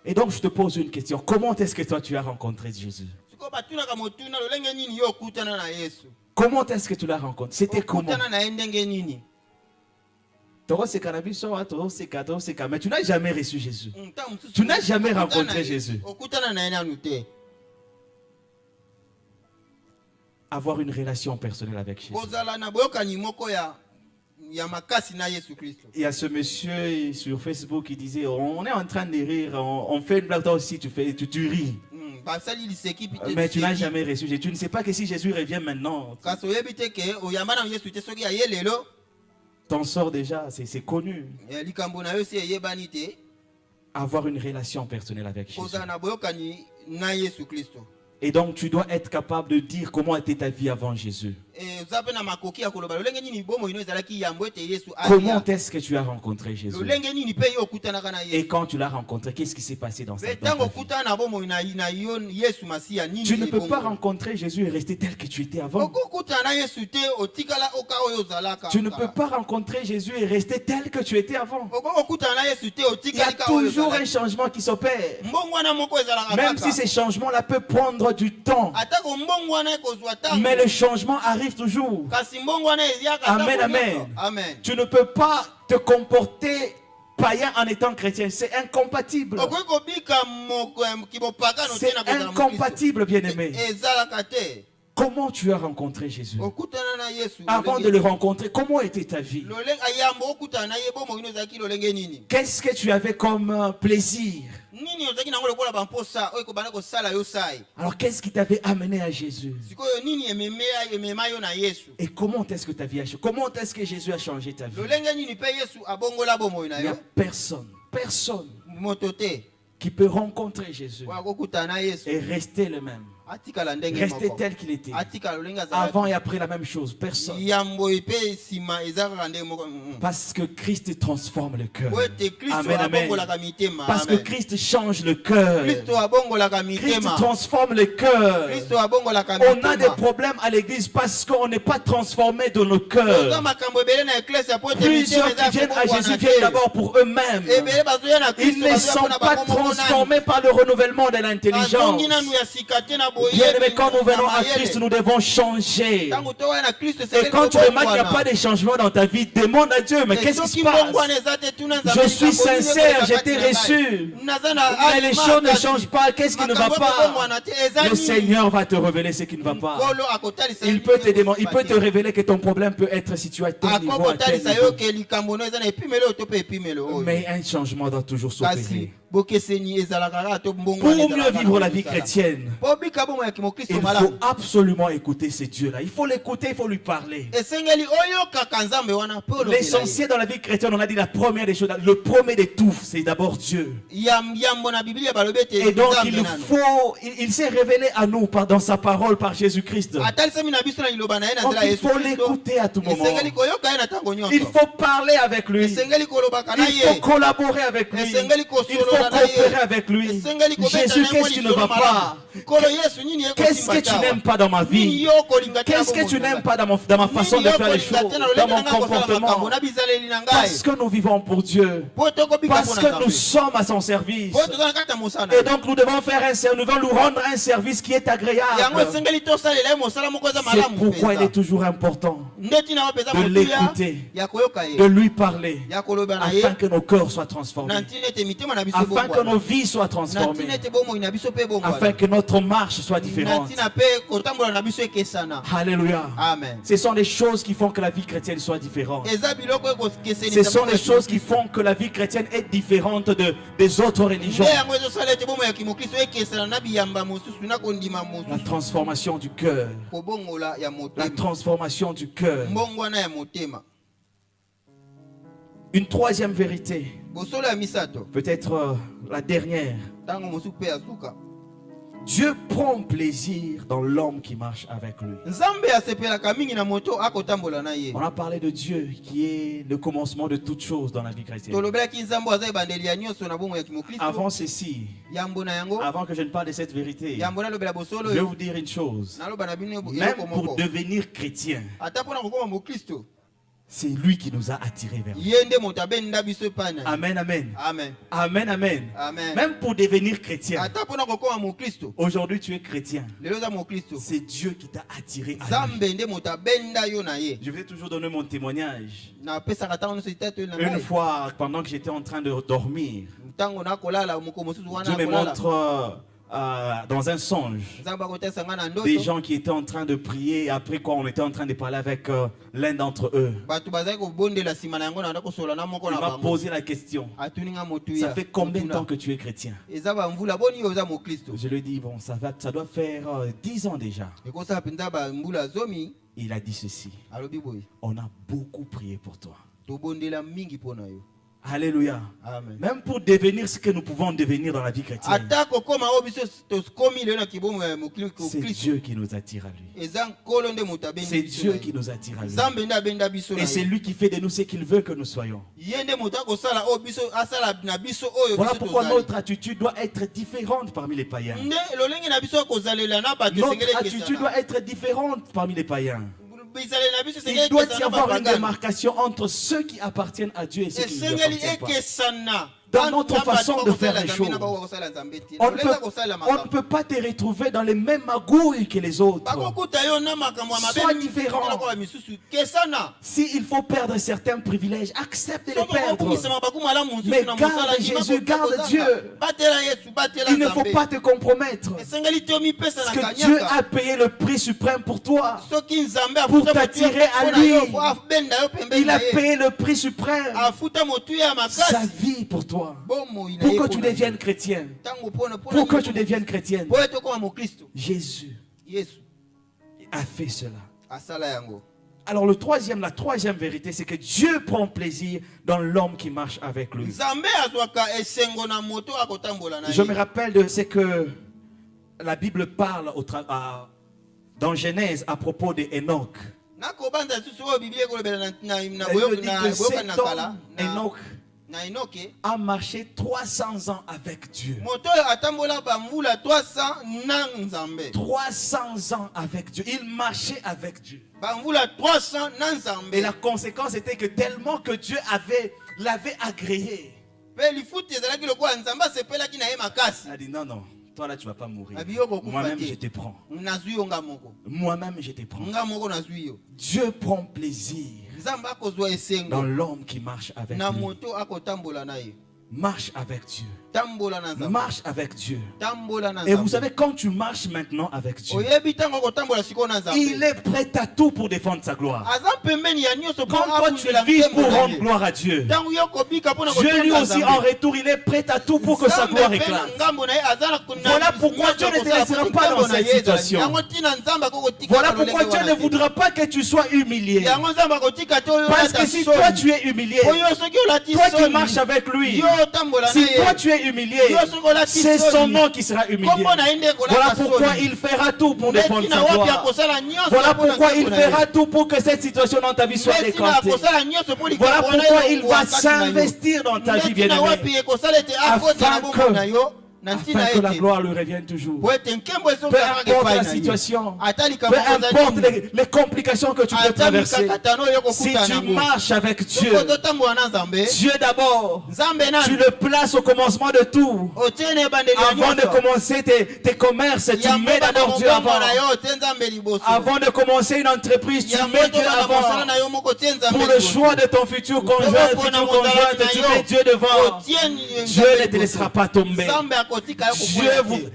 Et donc je te pose une question. Comment est-ce que toi tu as rencontré Jésus? Sikoyo batunaka motuna lolenge nini yo okutana na Yesu. Comment est-ce que tu l'as rencontré? C'était comment? Okutana na ye ndenge nini. Mais tu n'as jamais reçu Jésus. Ntango mosusu Tu n'as jamais okutana rencontré na ye, Jésus. okutana na ye nanu te. Avoir une relation personnelle avec Jésus. Kozala na boyokani moko ya makasi na Yesu Kristo. Il y a ce monsieur sur Facebook qui disait on est en train de rire, on fait une blague, toi aussi tu ris. Basali liseki pite. Mais tu n'as jamais reçu Jésus. Tu ne sais pas que si Jésus revient maintenant, Kasi oyebi te ke oyamba na Yesu te soki aye lelo t'en sors déjà, c'est connu. likambo na yo si eyebani te. Avoir une relation personnelle avec Jésus. Kozala na boyokani na Yesu Kristo. Et donc tu dois être capable de dire comment était ta vie avant Jésus. Oza pe na makoki ya koloba lolenge nini bomo ino ezalaki yambo ete Yesu Comment alia. est-ce que tu as rencontré Jésus? Lolenge nini pe yo okutanaka na Et Yesu. quand tu l'as rencontré, qu'est-ce qui s'est passé dans Pe ta tango vie? okutana na bomo na yo Yesu Masiya nini. Tu ne peux ebongo. pas rencontrer Jésus et rester tel que tu étais avant. Okokutana na Yesu te otikala oka oyo ozalaka. Tu ne peux pas rencontrer Jésus et rester tel que tu étais avant. Okokutana na Yesu te Il y a otikali ka oyo toujours un ozalaka. changement qui s'opère. Mbongo wana moko ezalaka Même kaka. si ces changements-là peuvent prendre du temps. Atako mbongo wana ekozwa tango. Mais le changement arrive toujours. Kasi mbongo wana eziaka Amen, tango amen. nyonso. Amen. Tu ne peux pas te comporter païen en étant chrétien. C'est incompatible. Okoki kobika kibopakano te C'est na kozala incompatible, bien-aimé. Mokristo. Ezalaka te. Comment tu as rencontré Jésus? Okutana na Yesu. Avant de le rencontrer, comment était ta vie? Lolenge ayambo okutana na ye bomo ino ezalaki lolenge nini. Qu'est-ce que tu avais comme plaisir? Nini ozalaki nango lokola bamposa oyo ekobanda kosala yo sai. Alors qu'est-ce qui t'avait amené à Jésus? Sikoyo nini emema yo na Yesu. Et comment est-ce que ta vie a changé? Comment est-ce que Jésus a changé ta vie? Lolenge nini pe Yesu abongola bomo na Il n'y yo. a personne Moto te. qui peut rencontrer Jésus Wakokutana na Yesu. et rester le même. Atikala ndenge Rester moko. tel qu'il était. Atikala lolenge azalaki. Avant et après la même chose. Personne. Yambo epe sima ezalaka ndenge moko. Parce que Christ transforme le cœur. Po ete Kristo Amen, amen. abongolaka mitema. Parce que Amen. Christ change le cœur. Kristo abongolaka Christ mitema. transforme le cœur. Kristo abongolaka On a des mitema. problèmes à l'église parce qu'on n'est pas transformé de nos Oza cœurs. makambo ebele na eklesia po ete Plusieurs mitema qui viennent à ezakobongwana Jésus te. viennent d'abord pour eux-mêmes. Ebele bazoya na Ils Kristo ne bazoya sont mpona pas bango moko nani. transformés par le renouvellement de l'intelligence. Bazongi nanu ya sika te na boyebi Bien aimé, quand nous na venons à mayele. Christ, nous devons changer. Ntango toya na Kristo Et quand tu remarques qu'il n'y a pas de changement dans ta vie, demande à Dieu, mais qu'est-ce qui se passe? Je suis sincère, j'ai été reçu. Mais les choses ne changent pas. Qu'est-ce qui ne va pas? Le Seigneur va te révéler ce qui ne va pas. Il peut te demander, il peut te révéler que ton problème peut être situé à tel niveau, à tel niveau. Mais un changement doit toujours s'opérer. Pour mieux vivre la vie chrétienne, il faut absolument écouter ce Dieu-là. Il faut l'écouter, il faut lui parler. L'essentiel dans la vie chrétienne, on a dit la première des choses, le premier de tout, c'est d'abord Dieu. Et donc il s'est révélé à nous dans sa parole, par Jésus-Christ. Donc il faut l'écouter à tout moment. Il faut parler avec lui. Il faut collaborer avec lui. Il faut coopérer avec lui. Jésus, qu'est-ce qui ne va pas? Qu'est-ce que tu n'aimes pas dans ma vie? Qu'est-ce que tu n'aimes pas dans ma façon de faire les choses, dans mon comportement? Parce que nous vivons pour Dieu. Parce que nous sommes à son service. Et donc nous devons faire nous devons nous rendre un service qui est agréable. C'est pourquoi il est toujours important de l'écouter, de lui parler, afin que nos cœurs soient transformés, afin que nos vies soient transformées, afin que notre marche soit différente. Natina pe kotambola na biso ekesana. Alléluia. Amen. Ce sont les choses qui font que la vie chrétienne soit différente. Eza biloko ekokeseni. Ce sont les choses qui font que la vie chrétienne est différente des autres religions. Yango ezosala ete bomo ya kimokristo ekesana na biyamba mosusu na kondima La mosusu. transformation du cœur. Kobongola ya La motema. transformation du cœur. Mbongwana ya motema. Une troisième vérité, Bosolo ya misato. peut-être la dernière. Tango mosusu pe azuka. Dieu prend plaisir dans l'homme qui marche avec lui. Nzambe asepelaka mingi na moto akotambola na ye. On a parlé de Dieu qui est le commencement de toutes choses dans la vie chrétienne. Tolobelaki nzambe aza ebandeli ya nyonso na bomo ya kimokristo. Avant ceci, Yambo na yango. avant que je ne parle de cette vérité, Yambo na lobela bosolo je vais yo. vous dire une chose. Naloba na bino Même eloko pour moko. devenir chrétien, Ata pona kokoma mokristo. c'est lui qui nous a attirés vers lui. Yende moto abenda biso pana. Amen, amen. Amen. Amen, amen. Amen. Même pour devenir chrétien, Ata pona kokoma mokristo. aujourd'hui tu es chrétien. Lelo za mokristo. C'est Dieu qui t'a attiré à lui. Zambe nde moto abenda yo na ye. Je vais toujours donner mon témoignage. Na pesaka tango no sitato na Une ngai. fois, pendant que j'étais en train de dormir, Tango na kolala moko mosusu wana Dieu me kolala. montre dans un songe Nzambe akotesa nga na des ndoto. gens qui étaient en train de prier. Après quoi, on était en train de parler avec l'un d'entre eux. Bato bazali kobondela sima na yango na ndako sola na moko Il na m'a bango. posé la question. Atuni nga motu Ça ya. fait combien de temps que tu es chrétien? Eza ba mvula boni yo za mokristo. Je lui ai dit, bon, ça doit faire 10 ans déjà. Ekosala penza ba mbula zomi Il a dit ceci. alobi boye. On a beaucoup prié pour toi. Tobondela mingi pona yo. Alléluia. Amen. Même pour devenir ce que nous pouvons devenir dans la vie chrétienne, Ata kokoma o biso tokomi lelo na kibomo ya c'est mokristo. Dieu qui nous attire à lui. Eza nkolo nde moto abendi C'est biso Dieu na qui ye. nous attire à lui. Nzambe nde abenda biso na Et c'est ye. lui qui fait de nous ce qu'il veut que nous soyons. Ye nde moto akosala o biso asala na biso oyo Voilà biso pourquoi tozali. notre attitude doit être différente parmi les païens. Nde lolenge na biso akozalela na bato Notre esengeli attitude ekesana. doit être différente parmi les païens. Bizaleli na biso esengeli Il doit y ekesana avoir une bapagani. démarcation entre ceux qui appartiennent à Dieu et ceux qui ne lui Esengeli appartiennent pas. ekesana. Dans notre façon de faire les choses. On ne peut pas te retrouver dans les mêmes magouilles que les autres. Sois différent. S'il faut perdre certains privilèges, accepte de les perdre. Mais garde Jésus, garde Dieu. Il ne faut pas te compromettre. Parce que Dieu a payé le prix suprême pour toi. Pour t'attirer à lui. Il a payé le prix suprême. Sa vie pour toi. Pour que tu deviennes chrétien. Pour que tu deviennes chrétienne. Jésus a fait cela. Alors la troisième vérité, c'est que Dieu prend plaisir dans l'homme qui marche avec lui. Je me rappelle de ce que la Bible parle dans Genèse à propos d'Enoch. Enoch a marché 300 ans avec Dieu. 300 ans avec Dieu. Il marchait avec Dieu. Et la conséquence était que tellement que Dieu l'avait agréé. Il a dit non, non, toi là tu ne vas pas mourir. Moi-même je te prends. Moi-même je te prends. Dieu prend plaisir dans l'homme qui marche avec lui. Marche avec Dieu. Marche avec Dieu. Et vous savez, quand tu marches maintenant avec Dieu, il est prêt à tout pour défendre sa gloire. Quand toi tu vis pour rendre gloire à Dieu, Dieu lui aussi en retour, il est prêt à tout pour que sa gloire éclate. Voilà pourquoi Dieu ne te laissera pas dans cette situation. Voilà pourquoi Dieu ne voudra pas que tu sois humilié. Parce que si toi tu es humilié, toi qui marches avec lui, si toi tu es humilié, c'est son nom qui sera humilié. Voilà pourquoi il fera tout pour défendre sa gloire. Voilà pourquoi il fera tout pour que cette situation dans ta vie soit décantée. Voilà pourquoi il va s'investir dans ta vie, bien-aimée, afin que la gloire lui revienne toujours. Peu importe la situation, peu importe les complications que tu peux traverser, si tu marches avec Dieu, Dieu d'abord, tu le places au commencement de tout. Avant de commencer tes commerces, tu mets d'abord Dieu avant. Avant de commencer une entreprise, tu mets Dieu avant. Pour le choix de ton futur conjoint, future conjointe, tu mets Dieu devant. Dieu ne te laissera pas tomber. Dieu,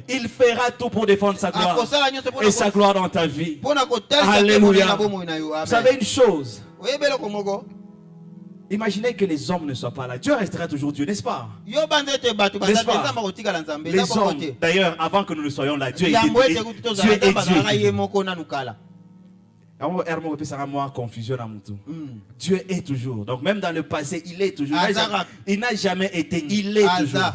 il fera tout pour défendre sa gloire et sa gloire dans ta vie. Alléluia. Vous savez une chose, imaginez que les hommes ne soient pas là. Dieu restera toujours Dieu, n'est-ce pas? N'est-ce pas? Les hommes, d'ailleurs, avant que nous ne soyons là, Dieu est Dieu. Dieu est toujours. Donc même dans le passé, il est toujours. Il n'a jamais été, il est toujours.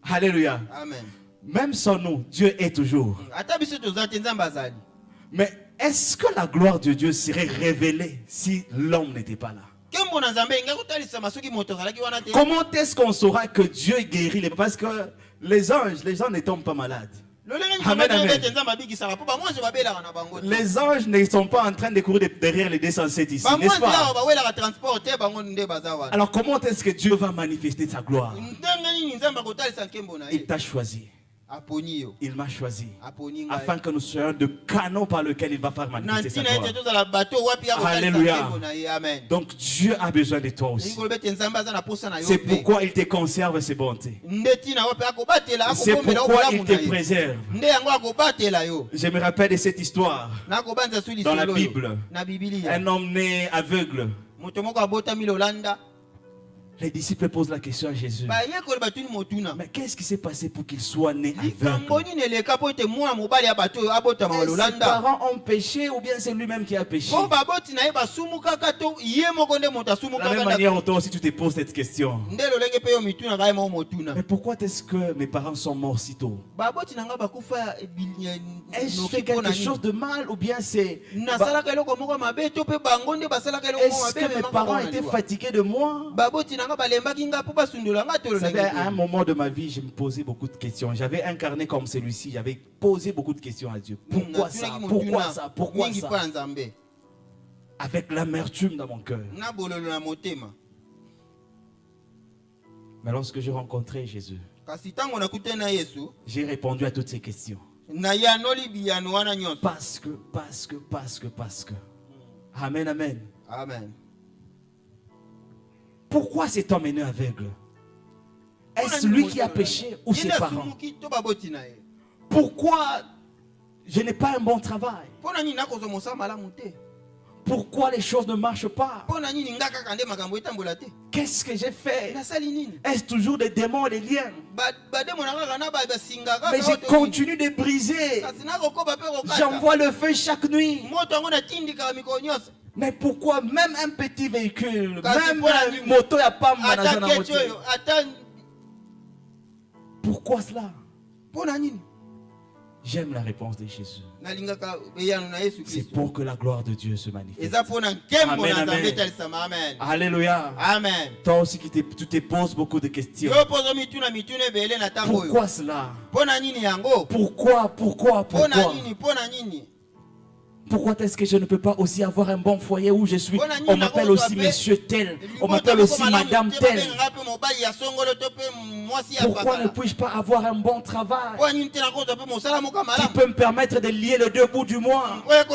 Alléluia. Amen. Même sans nous, Dieu est toujours. Mais est-ce que la gloire de Dieu serait révélée si l'homme n'était pas là? Comment est-ce qu'on saura que Dieu guérit les... Parce que les anges ne tombent pas malades. Amen, amen. Les anges ne sont pas en train de courir derrière les 207 ici, n'est-ce pas? Alors comment est-ce que Dieu va manifester sa gloire? Il t'a choisi. Il m'a choisi afin que nous soyons de canaux par lequel il va faire manifester sa gloire. Alléluia. Donc Dieu a besoin de toi aussi. C'est pourquoi il te conserve ses bontés. C'est pourquoi il te préserve. Je me rappelle de cette histoire dans la Bible. Un homme né aveugle. Les disciples posent la question à Jésus. Mais qu'est-ce qui s'est passé pour qu'il soit né aveugle? Ses parents ont péché ou bien c'est lui-même qui a péché? De la même manière, toi aussi tu te poses cette question. Mais pourquoi est-ce que mes parents sont morts si tôt? Est-ce que je fais quelque chose de mal ou bien c'est... Est-ce que mes parents étaient fatigués de moi? Vous savez, à un moment de ma vie, je me posais beaucoup de questions. J'avais incarné comme celui-ci. J'avais posé beaucoup de questions à Dieu. Pourquoi ça? Pourquoi ça? Pourquoi ça? Avec l'amertume dans mon cœur. Mais lorsque j'ai rencontré Jésus, j'ai répondu à toutes ces questions. Parce que. Amen, amen. Amen. Pourquoi cet homme est né aveugle? Est-ce lui qui a péché ou ses parents? Pourquoi je n'ai pas un bon travail? Pourquoi les choses ne marchent pas? Qu'est-ce que j'ai fait? Est-ce toujours des démons et des liens? Mais je continue de briser. J'envoie le feu chaque nuit. Mais pourquoi même un petit véhicule, même une moto, il n'y a pas de moto? Pourquoi cela? J'aime la réponse de Jésus. C'est pour que la gloire de Dieu se manifeste. Amen, amen. Alléluia. Amen. Toi aussi tu te poses beaucoup de questions. Pourquoi cela? Pourquoi? Pourquoi est-ce que je ne peux pas aussi avoir un bon foyer où je suis? On m'appelle aussi monsieur tel. On m'appelle aussi madame tel. Pourquoi ne puis-je pas avoir un bon travail qui peut me permettre de lier les deux bouts du mois? Chaque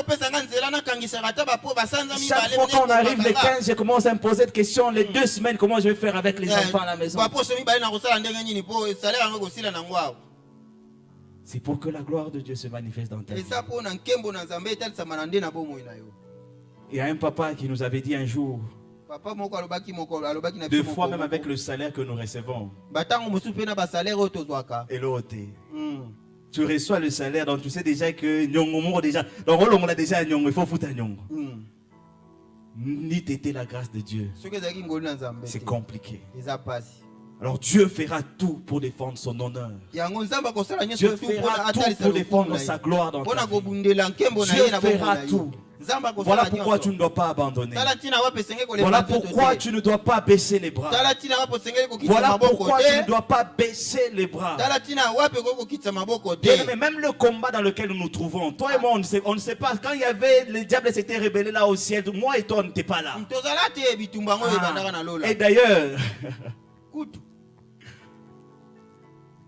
fois qu'on arrive les 15, je commence à me poser des questions. Les 2 semaines, comment je vais faire avec les enfants à la maison? C'est pour que la gloire de Dieu se manifeste dans ta vie. Il y a un papa qui nous avait dit un jour, 2 fois même avec le salaire que nous recevons, et l'autre, tu reçois le salaire, donc tu sais déjà que donc on a déjà il faut foutre un nyongo. Ni t'étais la grâce de Dieu, c'est compliqué. Alors Dieu fera tout pour défendre son honneur. Dieu fera tout pour défendre sa gloire dans ta vie. Dieu fera tout. Voilà pourquoi tu ne dois pas abandonner. Voilà pourquoi tu ne dois pas baisser les bras. Voilà pourquoi tu ne dois pas baisser les bras. Bien, mais même le combat dans lequel nous nous trouvons, toi et moi, on ne sait pas. Quand il y avait, le diable s'était rebellé là au ciel, moi et toi, on n'était pas là. Et d'ailleurs,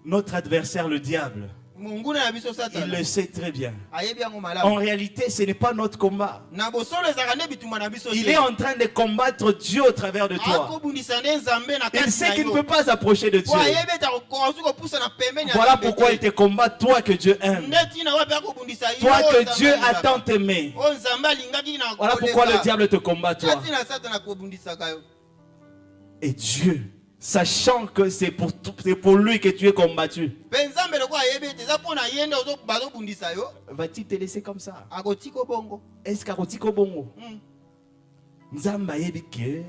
notre adversaire, le diable, monguna na biso Il Satan le sait très bien. ayebi yango En malamu réalité, ce n'est pas notre combat. na bosolo ezaka nde bitumba na biso Il est en train de combattre Dieu au travers de toi. akobundisa nde nzambe na Il kati sait na qu'il ne yo peut pas s'approcher de Dieu. po ayebi ete akokosu kopusa na pembeni ya Voilà Nzambe pourquoi te. il te combat, toi que Dieu aime. nde tina wapi akobundisa yo Toi que Nzambe Dieu a alingaka. tant aimé. oyo nzambe alingaki na Voilà pourquoi le koleka. diable te combat, toi. Kati na Satan akobundisaka yo Et Dieu, sachant que c'est pour lui que tu es combattu, mpe nzambe loko ayebi ete eza mpo na ye nde bazobundisa yo va-t-il te laisser comme ça? akotika bongo Est-ce qu'Arotiko Bongo? Nzamba yebi que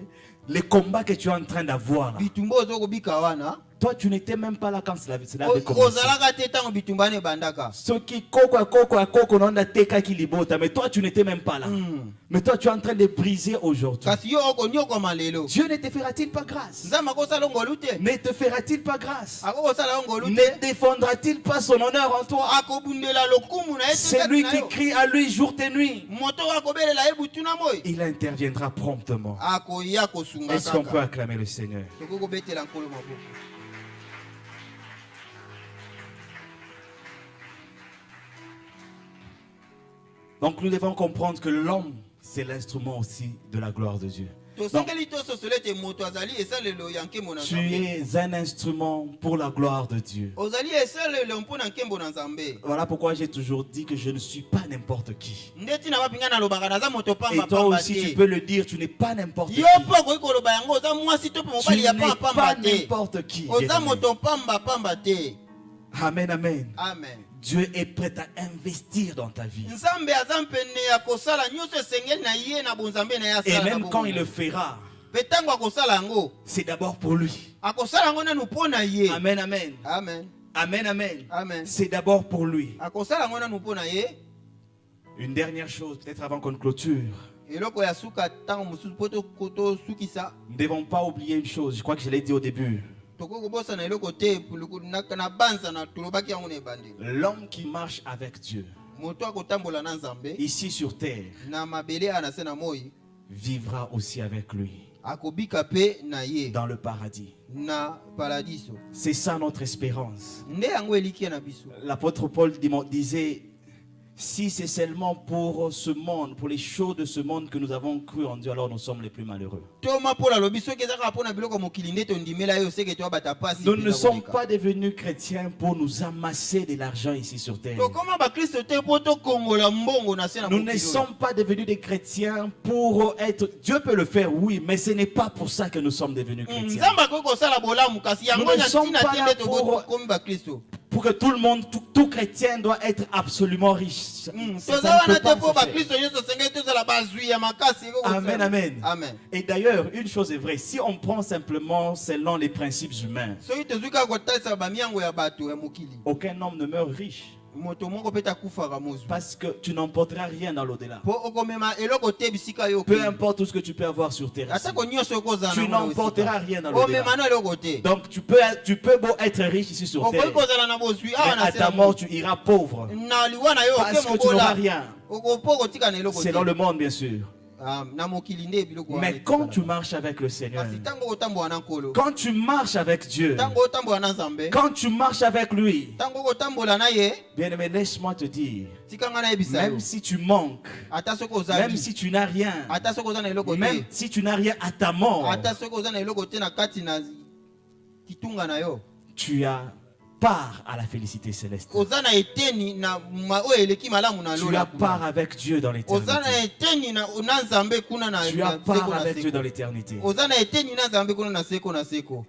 les combats que tu es en train d'avoir là, bitumba ozokobika wana toi tu n'étais même pas là quand cela avait commencé. ozalaka te ntango bitumba ne ebandaka Ce qui koko nonda teka ki libota, mais toi tu n'étais même pas là. Mais toi tu es en train de briser aujourd'hui. kasi yo okonyokoma lelo Dieu ne te fera-t-il pas grâce? nzambe akosala ngolu te Ne te fera-t-il pas grâce? akokosala yo ngolu te Ne défendra-t-il pas son honneur en toi? akobundela lokumu na ye te C'est kati lui na qui yo crie à lui jour et nuit. moto oyo akobelela ye butu na moi Il interviendra promptement. akoya kosunga Est-ce qu'on peut kaka acclamer le Seigneur? tokoki kobetela nkolo maboko Donc nous devons comprendre que l'homme, c'est l'instrument aussi de la gloire de Dieu. tosengeli tososolo ete moto azali esalelo ya nkembo na Tu nzambe es un instrument pour la gloire de Dieu. ozali esalelo mpo na nkembo na nzambe Voilà pourquoi j'ai toujours dit que je ne suis pas n'importe qui. nde tina bapinga nalobaka naza moto Et toi pambapamba aussi, tu te peux le dire, tu n'es pas n'importe qui. yo mpo okoki koloba yango oza mwasi to mpe Tu mobali ya n'es pas pambapamba te n'importe qui. oza bien-aimé. moto pambapamba te Amen, amen. amen Dieu est prêt à investir dans ta vie. nzambe aza mpene ya kosala nyonso esengeli na ye na bonzambe na ye Et asala na même quand il le bongo. fera, mpe ntango akosala yango c'est d'abord pour lui. akosala yango nanu mpo na ye Amen, amen. amen Amen, amen. amen C'est d'abord pour lui. akosala yango nanu mpo na ye Une dernière chose, peut-être avant qu'on clôture. eloko ya suka ntango mosusu mpo tosukisa Nous ne devons pas oublier une chose, je crois que je l'ai dit au début. tokoki kobosana eloko te na banza na tolobaki yango na ebandeli L'homme qui marche avec Dieu, moto akotambola na nzambe ici sur terre, na mabele aya na se na moi vivra aussi avec lui akobika mpe na ye dans le paradis. na paradiso C'est ça notre espérance. nde yango eliki na biso L'apôtre Paul disait, si c'est seulement pour ce monde, pour les choses de ce monde que nous avons cru en Dieu, alors nous sommes les plus malheureux. toma mpola alobi soki ezaka mpo na biloko mokili nde tondimela ye oseke toyabata pasi Nous ne sommes pas devenus chrétiens pour nous amasser de l'argent ici sur terre. tokoma bakristo te mpo tokongola mbongo na se na Nous ne mokili sommes pas devenus des chrétiens pour être... Dieu peut le faire, oui, mais ce n'est pas pour ça que nous sommes devenus chrétiens. nzambe akoki kosala bolamu kasi yango Nous ne na sommes ntina pas te là nde pour- tokomi bakristo Pour que tout le monde, tout chrétien doit être absolument riche. Ça ne toza peut wana pas te mpo se faire. bakristo nyonso osengeli tozala bazwi ya makasi Amen, amen. amen Et d'ailleurs, une chose est vraie, si on prend simplement selon les principes humains, soki tozwi kaka kotalisa bamiango ya bato ya mokili aucun homme ne meurt riche. moto moko mpe takufaka mozwi Parce que tu n'emporteras rien dans l'au-delà. mpo okomema eloko te bisika yo Peu importe tout ce que tu peux avoir sur terre. ici. atako nyonso okozala Tu n'emporteras rien dans l'au-delà. omema no eloko te Donc tu peux beau être riche ici sur terre. okoki kozala na bozwi Mais awa na à se ta na mort, tu iras pauvre. na liwa na yo Parce oke que tu n'auras mokola rien. okopo kotika na eloko Selon te le monde, bien sûr. na mokili nde biloko wana Mais quand etikala. tu marches avec le Seigneur, kasi ntango okotambola na nkolo quand tu marches avec Dieu, ntango otambola na nzambe quand tu marches avec lui, ntango okotambola na ye bien-aimé, laisse-moi te dire, tikanga nayebisa yo même si tu manques, ata soki même ozali si tu n'as rien, ata soki oza na eloko même te si tu n'as rien à ta mort, ata soki oza na eloko te na kati na kitunga na yo tu as part à la félicité céleste. oza na eteni na oyo eleki malamu na Tu as lola part avec Dieu dans oza na l'éternité. eteni na nzambe kuna na Tu as na part seko na avec Dieu seko dans l'éternité. oza na eteni na nzambe kuna na seko na seko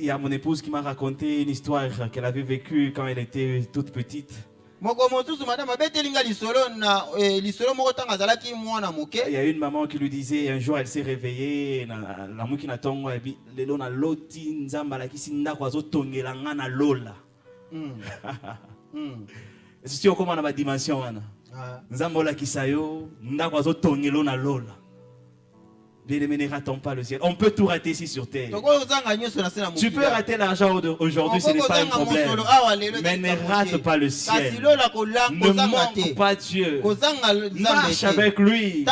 Il y a mon épouse qui m'a raconté une histoire qu'elle avait vécue quand elle était toute petite. moko mosusu madame abetelinga lisolo na lisolo moko ntango azalaki mwana moke Il y a une maman qui lui disait, un jour elle s'est réveillée, la mouki na tongo, elle dit, lelo na loti nzamba la kisi ndako azotongela nga na lola. Si tu comment na ba dimension wana. Nzamba la kisayo ndako azotongela na lola. Bien-aimé, ne ratons pas le ciel. On peut tout rater ici sur terre. Tu peux rater l'argent aujourd'hui, ce n'est pas un problème. Mais ne rate pas le ciel. Ne manque pas Dieu. Marche avec lui.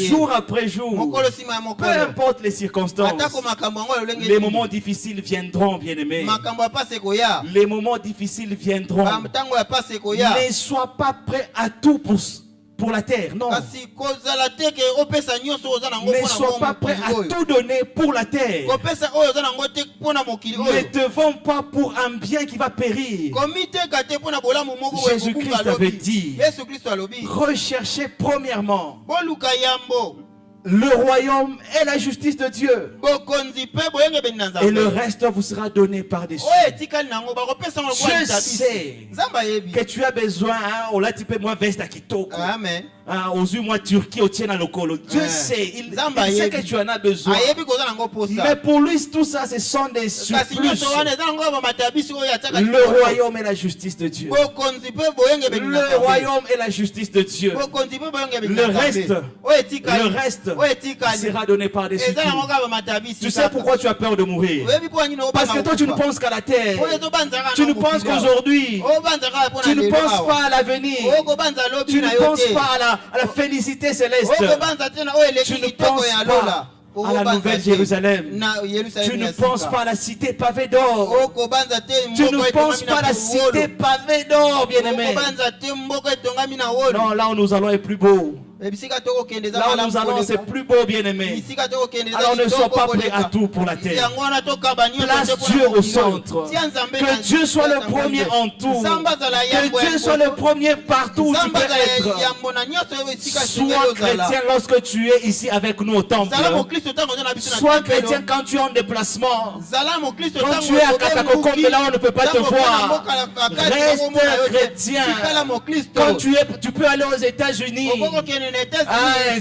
Jour après jour. Peu importe les circonstances. Les moments difficiles viendront, bien-aimé. Les moments difficiles viendront. Ne sois pas prêt à tout pour la terre, non. Ne sois pas prêt à tout donner pour la terre. Ne te vends pas pour un bien qui va périr. Jésus-Christ avait dit, recherchez premièrement le royaume et la justice de Dieu. Et le reste vous sera donné par-dessus. Je sais que tu as besoin, on l'a dit, moi veste à Kitoko. Amen. Aux yeux, moi, Turquie, au tien à l'ocolo. Dieu sait, il sait que tu en as besoin. Mais pour lui, tout ça, ce sont des surplus. Le royaume et la justice de Dieu. Le royaume et la justice de Dieu. Le reste sera donné par-dessus. Tu sais pourquoi tu as peur de mourir? Parce que toi, tu ne penses qu'à la terre. Tu ne penses qu'aujourd'hui. Tu ne penses pas à l'avenir. Tu ne penses pas à la félicité céleste. Tu ne penses pas à la nouvelle Jérusalem. Tu ne penses pas à la cité pavée d'or. Tu ne penses pas à la cité pavée d'or, bien-aimé. Non, là où nous allons est plus beau. Là où nous allons, c'est plus beau, bien-aimé. Alors ne sois pas prêt à tout pour la terre. Place Dieu au centre. Que Dieu soit le premier en tout. Que Dieu soit le premier partout où tu peux être. Sois chrétien lorsque tu es ici avec nous au temple. Sois chrétien quand tu es en déplacement. Quand tu es à Katakokombe, là on ne peut pas te voir. Reste chrétien. Quand tu peux aller aux États-Unis.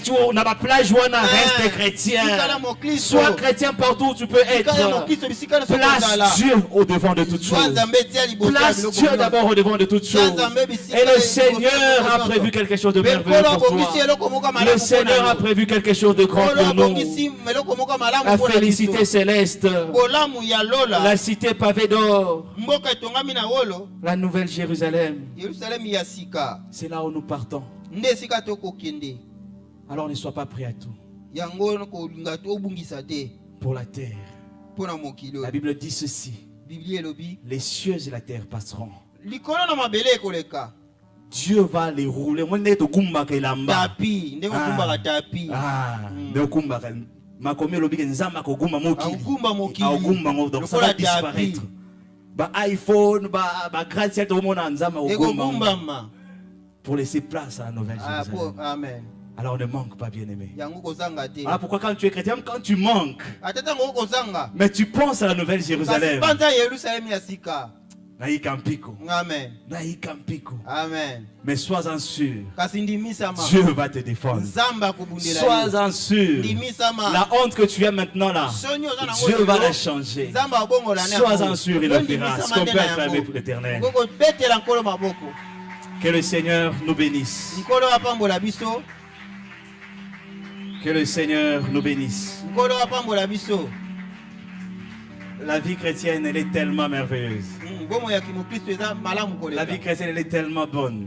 Tu n'as pas plage, reste chrétien. Sois chrétien partout où tu peux être. Place Dieu au devant de toutes choses. Place Dieu d'abord au devant de toutes choses. Et le Seigneur a prévu quelque chose de merveilleux pour toi. Le Seigneur a prévu quelque chose de grand pour nous. La félicité céleste. La cité pavée d'or. La nouvelle Jérusalem. C'est là où nous partons. Alors ne sois pas prêt à tout. Pour la terre. La Bible dit ceci. Les cieux et la terre passeront. Dieu va les rouler. Donc ça va disparaître. iPhone, pour laisser place à la nouvelle Jérusalem. Amen. Alors ne manque pas, bien-aimé. Alors pourquoi quand tu es chrétien, quand tu manques, mais tu penses à la nouvelle Jérusalem. Amen. Amen. Mais sois-en sûr, Dieu va te défendre. Sois-en sûr, la honte que tu as maintenant là, Dieu va la changer. Sois-en sûr, il le fera. Est-ce qu'on peut acclamer pour l'Éternel? Que le Seigneur nous bénisse. Que le Seigneur nous bénisse. La vie chrétienne, elle est tellement merveilleuse. La vie chrétienne, elle est tellement bonne.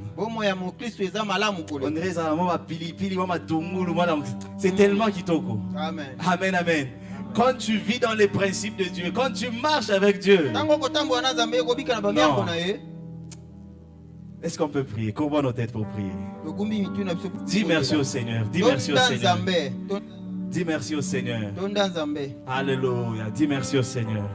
C'est tellement kitoko. Amen. Amen, amen. Quand tu vis dans les principes de Dieu, quand tu marches avec Dieu. Non. Est-ce qu'on peut prier? Courbons nos têtes pour prier. Dis merci au Seigneur. Dis merci au Seigneur. Dis merci au Seigneur. Alléluia. Dis merci au Seigneur.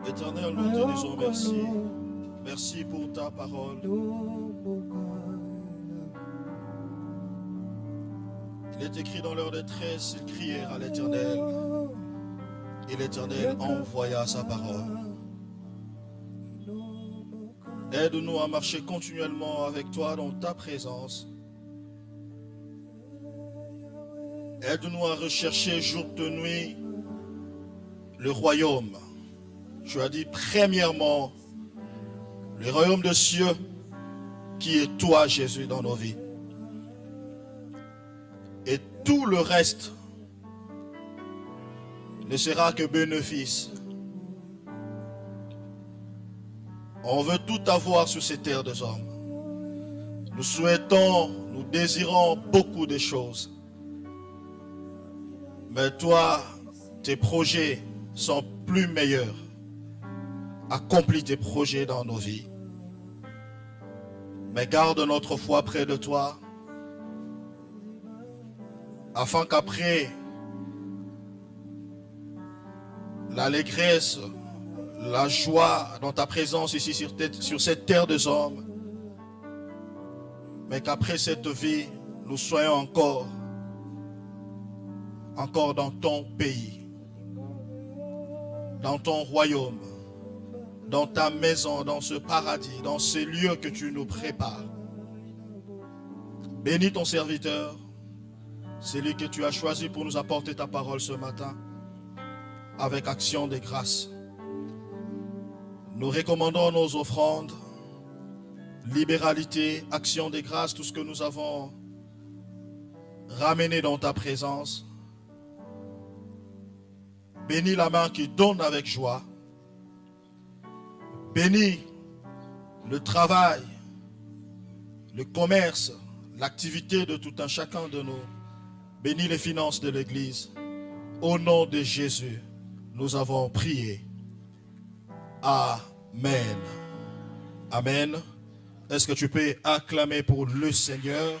Éternel, nous te disons merci. Merci pour ta parole. Il est écrit dans leur détresse, ils crièrent à l'Éternel. Et l'Éternel envoya sa parole. Aide-nous à marcher continuellement avec toi dans ta présence. Aide-nous à rechercher jour de nuit le royaume. Tu as dit premièrement le royaume des cieux qui est toi, Jésus, dans nos vies. Et tout le reste ne sera que bénéfice. On veut tout avoir sur ces terres des hommes. Nous souhaitons, nous désirons beaucoup de choses. Mais toi, tes projets sont plus meilleurs. Accomplis tes projets dans nos vies. Mais garde notre foi près de toi, afin qu'après l'allégresse, la joie dans ta présence ici sur cette terre des hommes, mais qu'après cette vie, nous soyons encore dans ton pays, dans ton royaume, dans ta maison, dans ce paradis, dans ces lieux que tu nous prépares. Bénis ton serviteur, celui que tu as choisi pour nous apporter ta parole ce matin, avec action de grâce. Nous recommandons nos offrandes, libéralité, action de grâce, tout ce que nous avons ramené dans ta présence. Bénis la main qui donne avec joie. Bénis le travail, le commerce, l'activité de tout un chacun de nous. Bénis les finances de l'Église. Au nom de Jésus, nous avons prié. Amen. Amen. Est-ce que tu peux acclamer pour le Seigneur?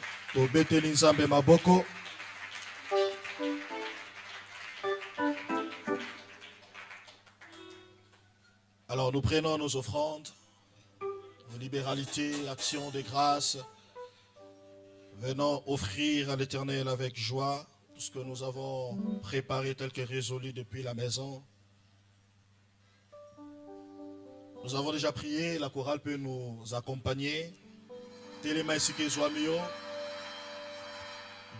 Alors nous prenons nos offrandes, nos libéralités, action de grâce. Venons offrir à l'Éternel avec joie tout ce que nous avons préparé tel que résolu depuis la maison. Nous avons déjà prié, la chorale peut nous accompagner. Téléma Isike Zwamio,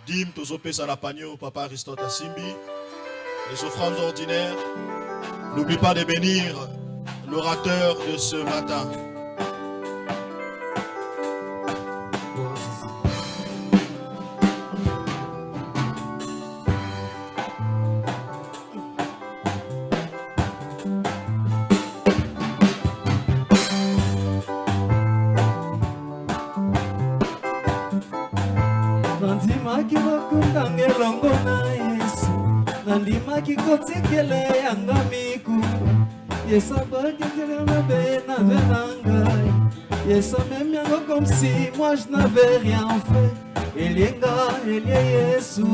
Dim Tozope Salapagno, Papa Aristote Asimbi, les offrandes ordinaires. N'oublie pas de bénir l'orateur de ce matin. Nandimaki kotikele yanga miku Yesa bakitele mabe na venangai Yesa même yango comme si moi je n'avais rien fait Elienga, Elie Yesu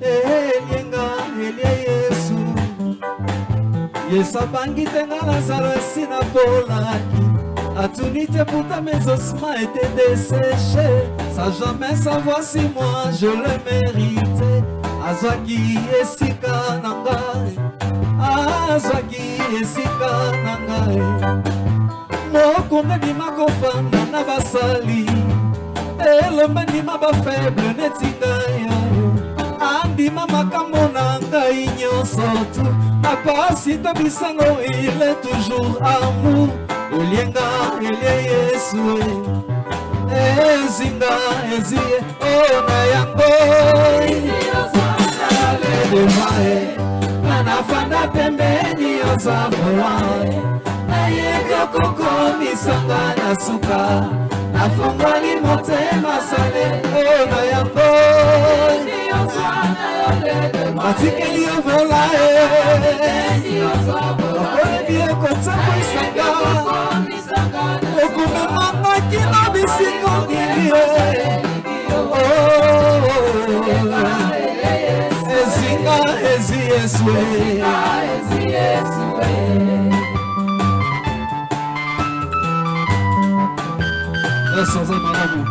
Elienga, Elie Yesu Yesa bangitenga Lazaro esina polaki Atunite pourtant mes ossements étaient desséchés Sans jamais savoir si moi je le méritais Azwaki esika nangai Azwaki esika nangai Mokonde bima kofanda na basali Elombe ndima ba faible netingai Andima makambo na ngai nyonso tu Na pasi to bisango il est toujours amour Elienga, Elie Yesu Ezinga, Ezie, na yango Devae, Manafanda pembeni Ozavoae Na yego koko misanga na suka Na fungwali motema sale na yango Matikeli ovolae Okole biye kotsapo isanga Okume mama kina bisiko gilie Ezinga, Ezi Yeswe Sans un malamu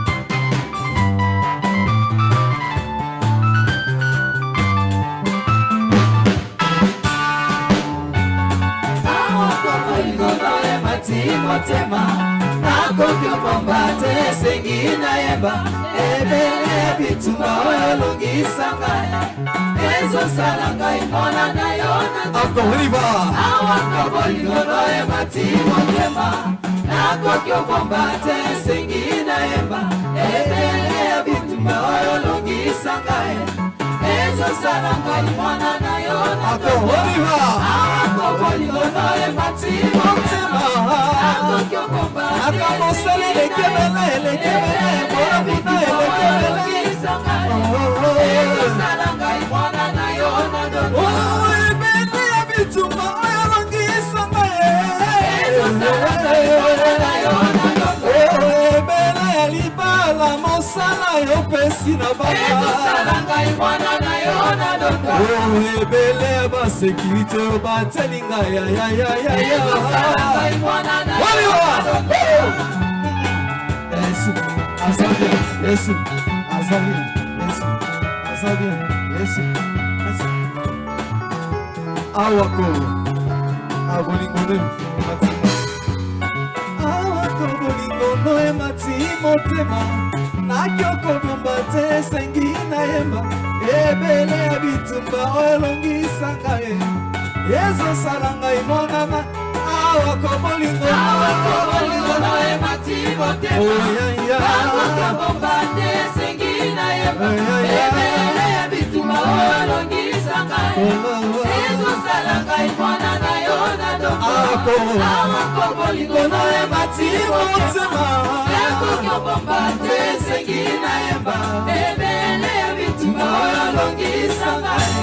motema nakoki obomba te esengi nayeba ebele bitumba oyo olongisa ngai ezosala ngai mona na yo awaka bolingo emati motema nakoki obomba te esengi nayeba ebele bitumba oyo olongisa ngai ezosala ngai mona na yo awaka bolingo emati motema nakoki obomba te esengi ezosala ngai mona na yo ebele ya libala mosala yo pesi na ebele ya basekirite oyo bateli ngai awako abolingono bolingono emati motema nakioko bomba te esengi nayemba ebele ya bitumba oyo elongisa ngai ezosala ngai monana awako bolingono emati motema nakioko bomba te esengi nayemba ebele ya bitumba oyo elongisa ngai ezosala ngai monana yo awako bolingono emati motema nakoki obomba te esengi nayemba ebele ya bitumba oyo olongisa ngai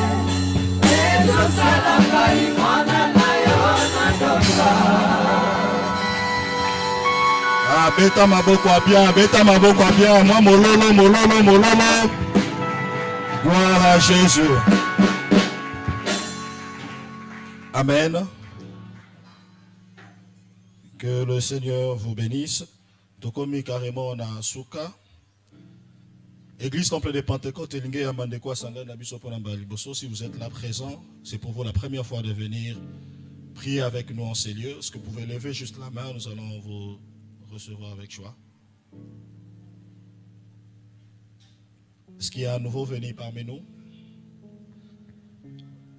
ezosala ngai monana yo nadoka. Beta maboko à bien, moi mololo. Gloire à Jésus. Amen. Que le Seigneur vous bénisse. Tokomi carrément na Souka. Église complète de Pentecôte, si vous êtes là présent, c'est pour vous la première fois de venir prier avec nous en ces lieux. Est-ce que vous pouvez lever juste la main? Nous allons vous recevoir avec joie. Est-ce qu'il y a un nouveau venu parmi nous?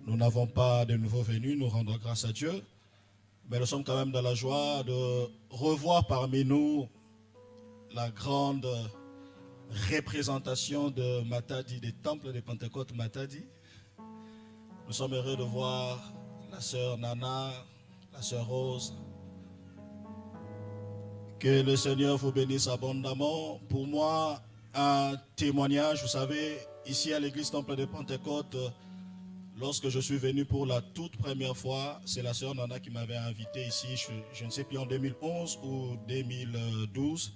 Nous n'avons pas de nouveaux venus, nous rendons grâce à Dieu. Mais nous sommes quand même dans la joie de revoir parmi nous la grande représentation de Matadi, des temples de Pentecôte Matadi. Nous sommes heureux de voir la sœur Nana, la sœur Rose. Que le Seigneur vous bénisse abondamment. Pour moi, un témoignage, vous savez, ici à l'église Temple de Pentecôte, lorsque je suis venu pour la toute première fois, c'est la sœur Nana qui m'avait invité ici, je ne sais plus en 2011 ou 2012.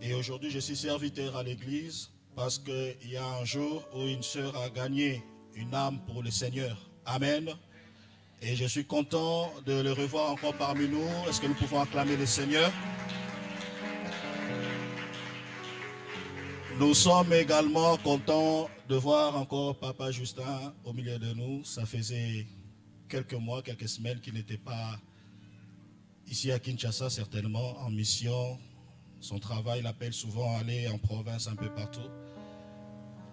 Et aujourd'hui, je suis serviteur à l'église parce qu'il y a un jour où une sœur a gagné une âme pour le Seigneur. Amen. Et je suis content de le revoir encore parmi nous. Est-ce que nous pouvons acclamer le Seigneur? Nous sommes également contents de voir encore Papa Justin au milieu de nous. Ça faisait quelques mois, quelques semaines qu'il n'était pas ici à Kinshasa, certainement en mission. Son travail l'appelle souvent à aller en province un peu partout.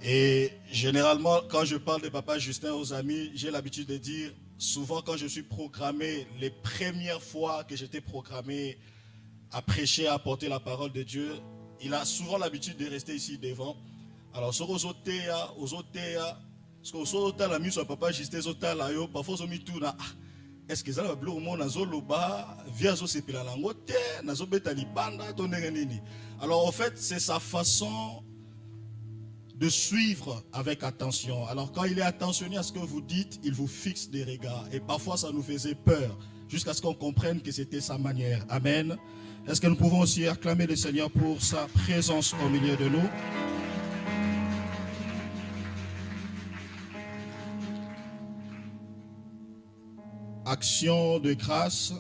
Et généralement, quand je parle de Papa Justin aux amis, j'ai l'habitude de dire, souvent quand je suis programmé, les premières fois que j'étais programmé à prêcher, à porter la parole de Dieu, il a souvent l'habitude de rester ici devant. Alors, sur aux autres, parce que sur la mise sur Papa Justin, parfois ils tout na. Est-ce que ça va bleu au monde nazoloba via zo sepela langote nazobeta libanda tonenga nini. Alors en fait, c'est sa façon de suivre avec attention. Alors quand il est attentionné à ce que vous dites, il vous fixe des regards et parfois ça nous faisait peur jusqu'à ce qu'on comprenne que c'était sa manière. Amen. Est-ce que nous pouvons aussi acclamer le Seigneur pour sa présence au milieu de nous? Action de grâce,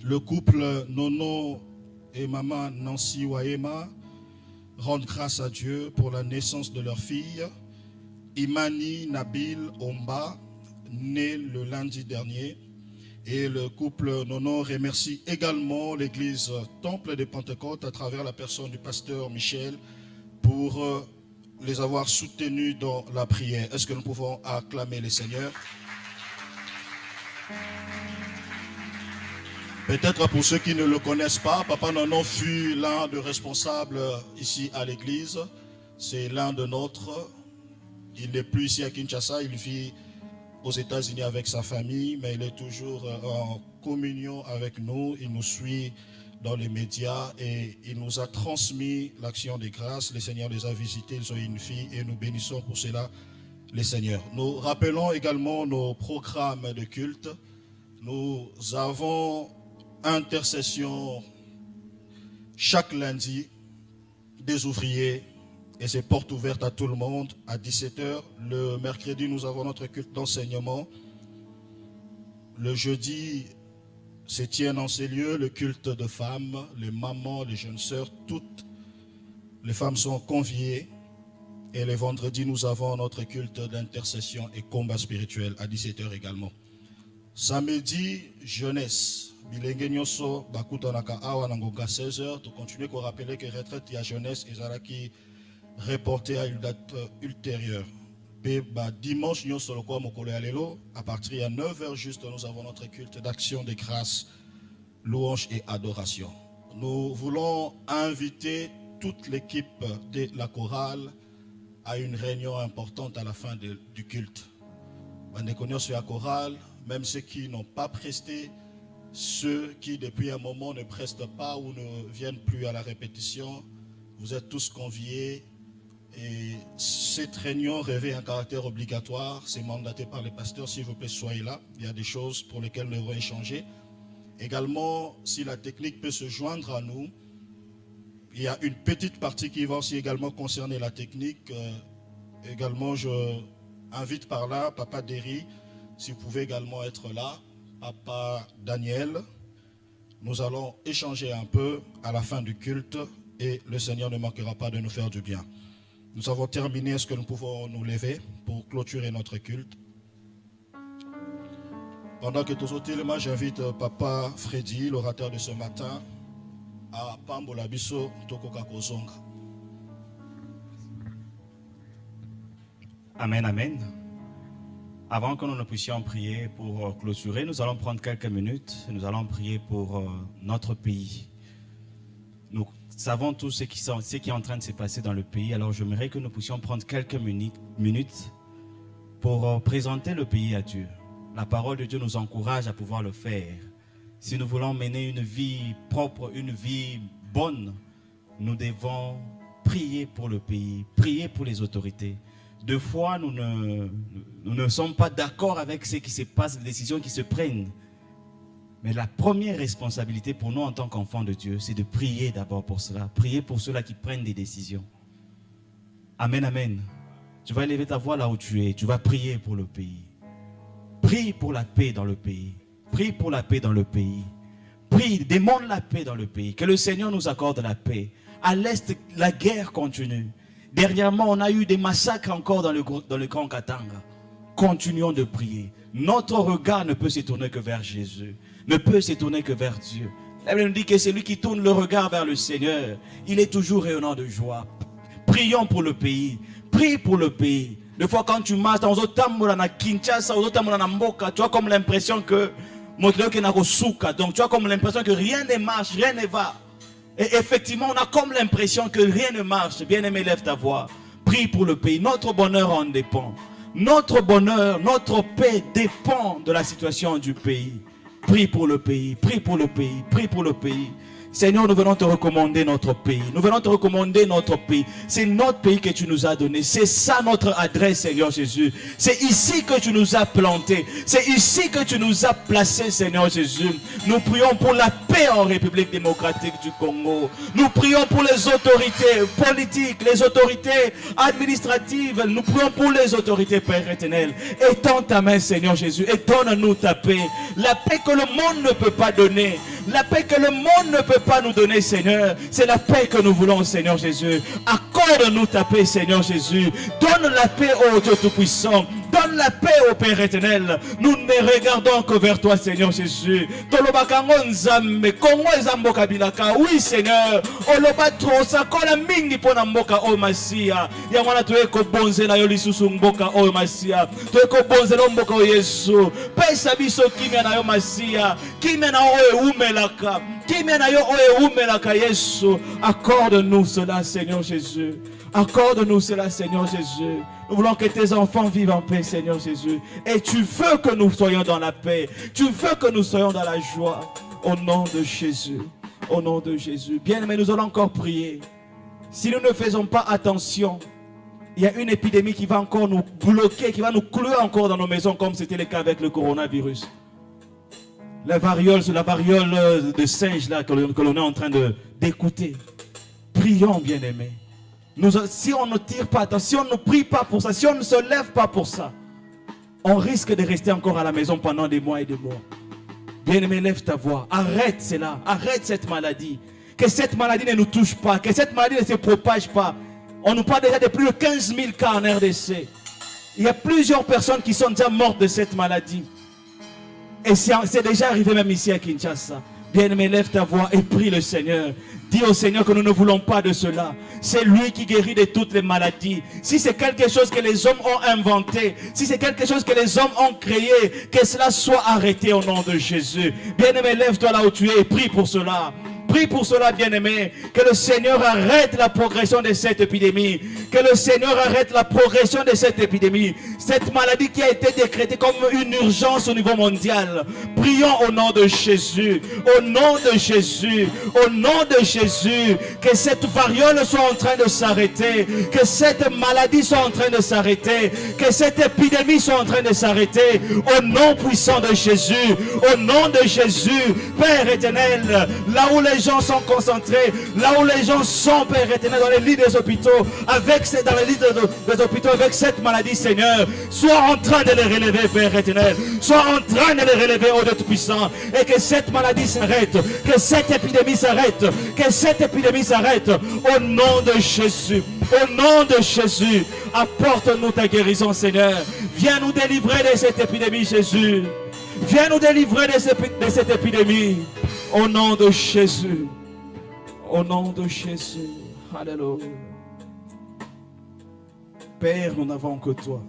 le couple Nono et maman Nancy Waema rendent grâce à Dieu pour la naissance de leur fille, Imani Nabil Omba, née le lundi dernier. Et le couple Nono remercie également l'église Temple des Pentecôtes à travers la personne du pasteur Michel pour les avoir soutenus dans la prière. Est-ce que nous pouvons acclamer le Seigneur? Peut-être pour ceux qui ne le connaissent pas, Papa Nono fut l'un des responsables ici à l'église. C'est l'un de nôtres. Il n'est plus ici à Kinshasa, il vit aux États-Unis avec sa famille, mais il est toujours en communion avec nous. Il nous suit dans les médias et il nous a transmis l'action des grâces. Le Seigneur les a visités, ils ont une fille et nous bénissons pour cela les Seigneurs. Nous rappelons également nos programmes de culte. Nous avons intercession chaque lundi des ouvriers et c'est porte ouverte à tout le monde à 17h. Le mercredi, nous avons notre culte d'enseignement. Le jeudi, se tient en ces lieux le culte de femmes, les mamans, les jeunes sœurs, toutes les femmes sont conviées. Et les vendredis, nous avons notre culte d'intercession et combat spirituel à 17h également. Samedi, jeunesse. Bilenge nyoso bakutanaka awa nangoka 16h. Tu continues à rappeler que retraite il y a jeunesse et zaraki reporté à une date ultérieure. Dimanche nyoso lokwa mokolo ya lelo à partir de 9h juste nous avons notre culte d'action de grâce, louange et adoration. Nous voulons inviter toute l'équipe de la chorale à une réunion importante à la fin du culte. Bandeko sur la chorale, même ceux qui n'ont pas presté, ceux qui depuis un moment ne prestent pas ou ne viennent plus à la répétition, vous êtes tous conviés et cette réunion revêt un caractère obligatoire, c'est mandaté par les pasteurs, s'il vous plaît soyez là, il y a des choses pour lesquelles nous devons échanger. Également, si la technique peut se joindre à nous, il y a une petite partie qui va aussi également concerner la technique. Également, je invite par là Papa Derry, si vous pouvez également être là. Papa Daniel, nous allons échanger un peu à la fin du culte et le Seigneur ne manquera pas de nous faire du bien. Nous avons terminé, est-ce que nous pouvons nous lever pour clôturer notre culte? Pendant que tous autres, j'invite Papa Freddy, l'orateur de ce matin, à Pambola Biso Tokoka Kozonga. Amen, amen. Avant que nous ne puissions prier pour clôturer, nous allons prendre quelques minutes. Nous allons prier pour notre pays. Nous savons tout ce qui est en train de se passer dans le pays. Alors j'aimerais que nous puissions prendre quelques minutes pour présenter le pays à Dieu. La parole de Dieu nous encourage à pouvoir le faire. Si nous voulons mener une vie propre, une vie bonne, nous devons prier pour le pays, prier pour les autorités. Deux fois, nous ne sommes pas d'accord avec ce qui se passe, les décisions qui se prennent. Mais la première responsabilité pour nous en tant qu'enfants de Dieu, c'est de prier d'abord pour cela. Prier pour ceux-là qui prennent des décisions. Amen, amen. Tu vas élever ta voix là où tu es. Tu vas prier pour le pays. Prie pour la paix dans le pays. Prie pour la paix dans le pays. Prie, demande la paix dans le pays. Que le Seigneur nous accorde la paix. À l'Est, la guerre continue. Dernièrement, on a eu des massacres encore dans le Grand Katanga. Continuons de prier. Notre regard ne peut se tourner que vers Jésus. Ne peut se tourner que vers Dieu. La Bible nous dit que celui qui tourne le regard vers le Seigneur, il est toujours rayonnant de joie. Prions pour le pays. Prie pour le pays. Des fois, quand tu marches dans Kinshasa, tu as comme l'impression que donc tu as comme l'impression que rien ne marche, rien ne va. Et effectivement, on a comme l'impression que rien ne marche. Bien-aimé, lève ta voix. Prie pour le pays. Notre bonheur en dépend. Notre bonheur, notre paix dépend de la situation du pays. Prie pour le pays. Prie pour le pays. Prie pour le pays. Seigneur, nous venons te recommander notre pays. Nous venons te recommander notre pays. C'est notre pays que tu nous as donné. C'est ça notre adresse, Seigneur Jésus. C'est ici que tu nous as plantés. C'est ici que tu nous as placés, Seigneur Jésus. Nous prions pour la paix en République démocratique du Congo. Nous prions pour les autorités politiques, les autorités administratives. Nous prions pour les autorités, Père éternel. Étends ta main, Seigneur Jésus, et donne-nous ta paix. La paix que le monde ne peut pas donner. La paix que le monde ne peut pas nous donner, Seigneur. C'est la paix que nous voulons, Seigneur Jésus. Accorde-nous ta paix, Seigneur Jésus. Donne la paix au Dieu Tout-Puissant. Donne donne la paix au Père éternel. Nous ne regardons que vers toi, Seigneur Jésus. Oui, Seigneur. Oloba trosakola mingi pona mboka o masia. Ya mwana tueko bonzela yo lisusu mboka o masia. Tueko bonzela mboka o Yesu. Pesa biso kimia na yo masia. Kimia na o umelaka. Kimia na yo o umelaka Yesu. Accorde-nous cela, Seigneur Jésus. Accorde-nous cela, Seigneur Jésus. Nous voulons que tes enfants vivent en paix, Seigneur Jésus. Et tu veux que nous soyons dans la paix. Tu veux que nous soyons dans la joie. Au nom de Jésus. Au nom de Jésus. Bien, mais nous allons encore prier. Si nous ne faisons pas attention, il y a une épidémie qui va encore nous bloquer, qui va nous clouer encore dans nos maisons, comme c'était le cas avec le coronavirus. La variole de singe là, que l'on est en train d'écouter. Prions, bien-aimés. Si on ne tire pas attention, si on ne prie pas pour ça, si on ne se lève pas pour ça, on risque de rester encore à la maison pendant des mois et des mois. Bien-aimé, lève ta voix. Arrête cela. Arrête cette maladie. Que cette maladie ne nous touche pas. Que cette maladie ne se propage pas. On nous parle déjà de plus de 15 000 cas en RDC. Il y a plusieurs personnes qui sont déjà mortes de cette maladie. Et c'est déjà arrivé même ici à Kinshasa. Bien-aimé, lève ta voix et prie le Seigneur. Dis au Seigneur que nous ne voulons pas de cela. C'est lui qui guérit de toutes les maladies. Si c'est quelque chose que les hommes ont inventé, si c'est quelque chose que les hommes ont créé, que cela soit arrêté au nom de Jésus. Bien-aimé, lève-toi là où tu es et prie pour cela. Prie pour cela, bien-aimé, que le Seigneur arrête la progression de cette épidémie. Que le Seigneur arrête la progression de cette épidémie. Cette maladie qui a été décrétée comme une urgence au niveau mondial. Prions au nom de Jésus. Au nom de Jésus. Au nom de Jésus. Que cette variole soit en train de s'arrêter. Que cette maladie soit en train de s'arrêter. Que cette épidémie soit en train de s'arrêter. Au nom puissant de Jésus. Au nom de Jésus. Père éternel, là où les gens sont concentrés, là où les gens sont, Père éternel, dans les lits des hôpitaux, dans les lits des hôpitaux avec cette maladie, Seigneur, sois en train de les relever, Père éternel, sois en train de les relever, ô Dieu tout-puissant, et que cette maladie s'arrête, que cette épidémie s'arrête, que cette épidémie s'arrête, au nom de Jésus, au nom de Jésus. Apporte-nous ta guérison, Seigneur. Viens nous délivrer de cette épidémie, Jésus. Viens nous délivrer de cette épidémie. Au nom de Jésus. Au nom de Jésus. Alléluia. Père, nous n'avons que toi.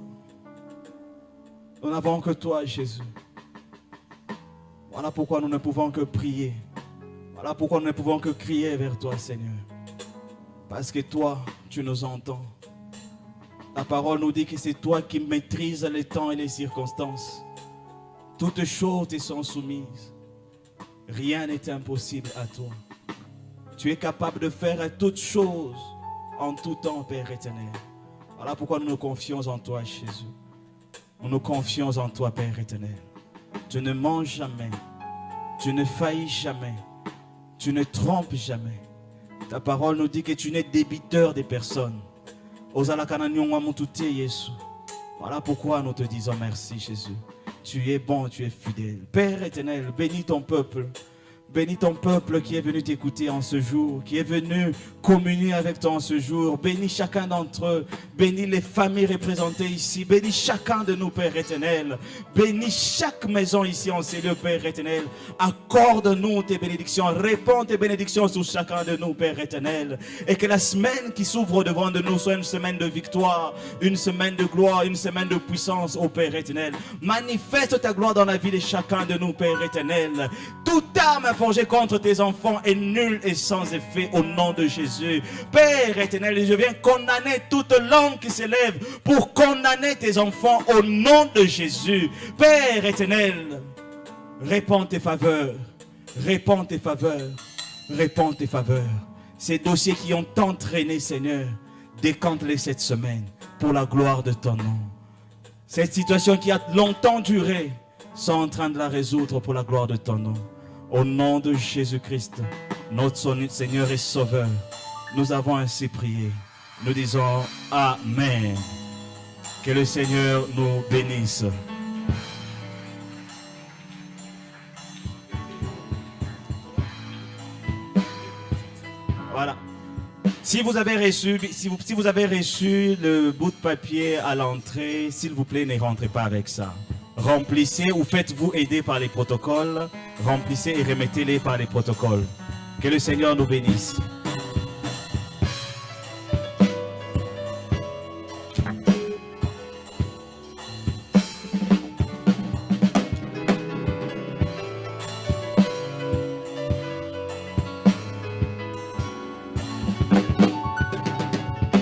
Nous n'avons que toi, Jésus. Voilà pourquoi nous ne pouvons que prier. Voilà pourquoi nous ne pouvons que crier vers toi, Seigneur. Parce que toi, tu nous entends. La parole nous dit que c'est toi qui maîtrises les temps et les circonstances. Toutes choses te sont soumises. Rien n'est impossible à toi. Tu es capable de faire toutes choses en tout temps, Père éternel. Voilà pourquoi nous nous confions en toi, Jésus. Nous nous confions en toi, Père éternel. Tu ne mens jamais. Tu ne faillis jamais. Tu ne trompes jamais. Ta parole nous dit que tu n'es débiteur des personnes. Voilà pourquoi nous te disons merci, Jésus. Tu es bon, tu es fidèle. Père éternel, bénis ton peuple. Bénis ton peuple qui est venu t'écouter en ce jour, qui est venu communier avec toi en ce jour. Bénis chacun d'entre eux. Bénis les familles représentées ici. Bénis chacun de nous, Père éternel. Bénis chaque maison ici en ces lieux, Père éternel. Accorde-nous tes bénédictions. Répands tes bénédictions sur chacun de nous, Père éternel. Et que la semaine qui s'ouvre devant de nous soit une semaine de victoire, une semaine de gloire, une semaine de puissance, ô Père éternel. Manifeste ta gloire dans la vie de chacun de nous, Père éternel. Toute arme forgée contre tes enfants est nulle et sans effet au nom de Jésus. Père éternel, je viens condamner toute langue qui s'élève pour condamner tes enfants au nom de Jésus. Père éternel, répands tes faveurs, répands tes faveurs, répands tes faveurs. Ces dossiers qui ont entraîné, Seigneur, décante-les cette semaine pour la gloire de ton nom. Cette situation qui a longtemps duré, sont en train de la résoudre pour la gloire de ton nom. Au nom de Jésus-Christ, notre Seigneur et Sauveur, nous avons ainsi prié. Nous disons Amen. Que le Seigneur nous bénisse. Voilà. Si Si vous avez reçu le bout de papier à l'entrée, s'il vous plaît, ne rentrez pas avec ça. Remplissez ou faites-vous aider par les protocoles. Remplissez et remettez-les par les protocoles. Que le Seigneur nous bénisse.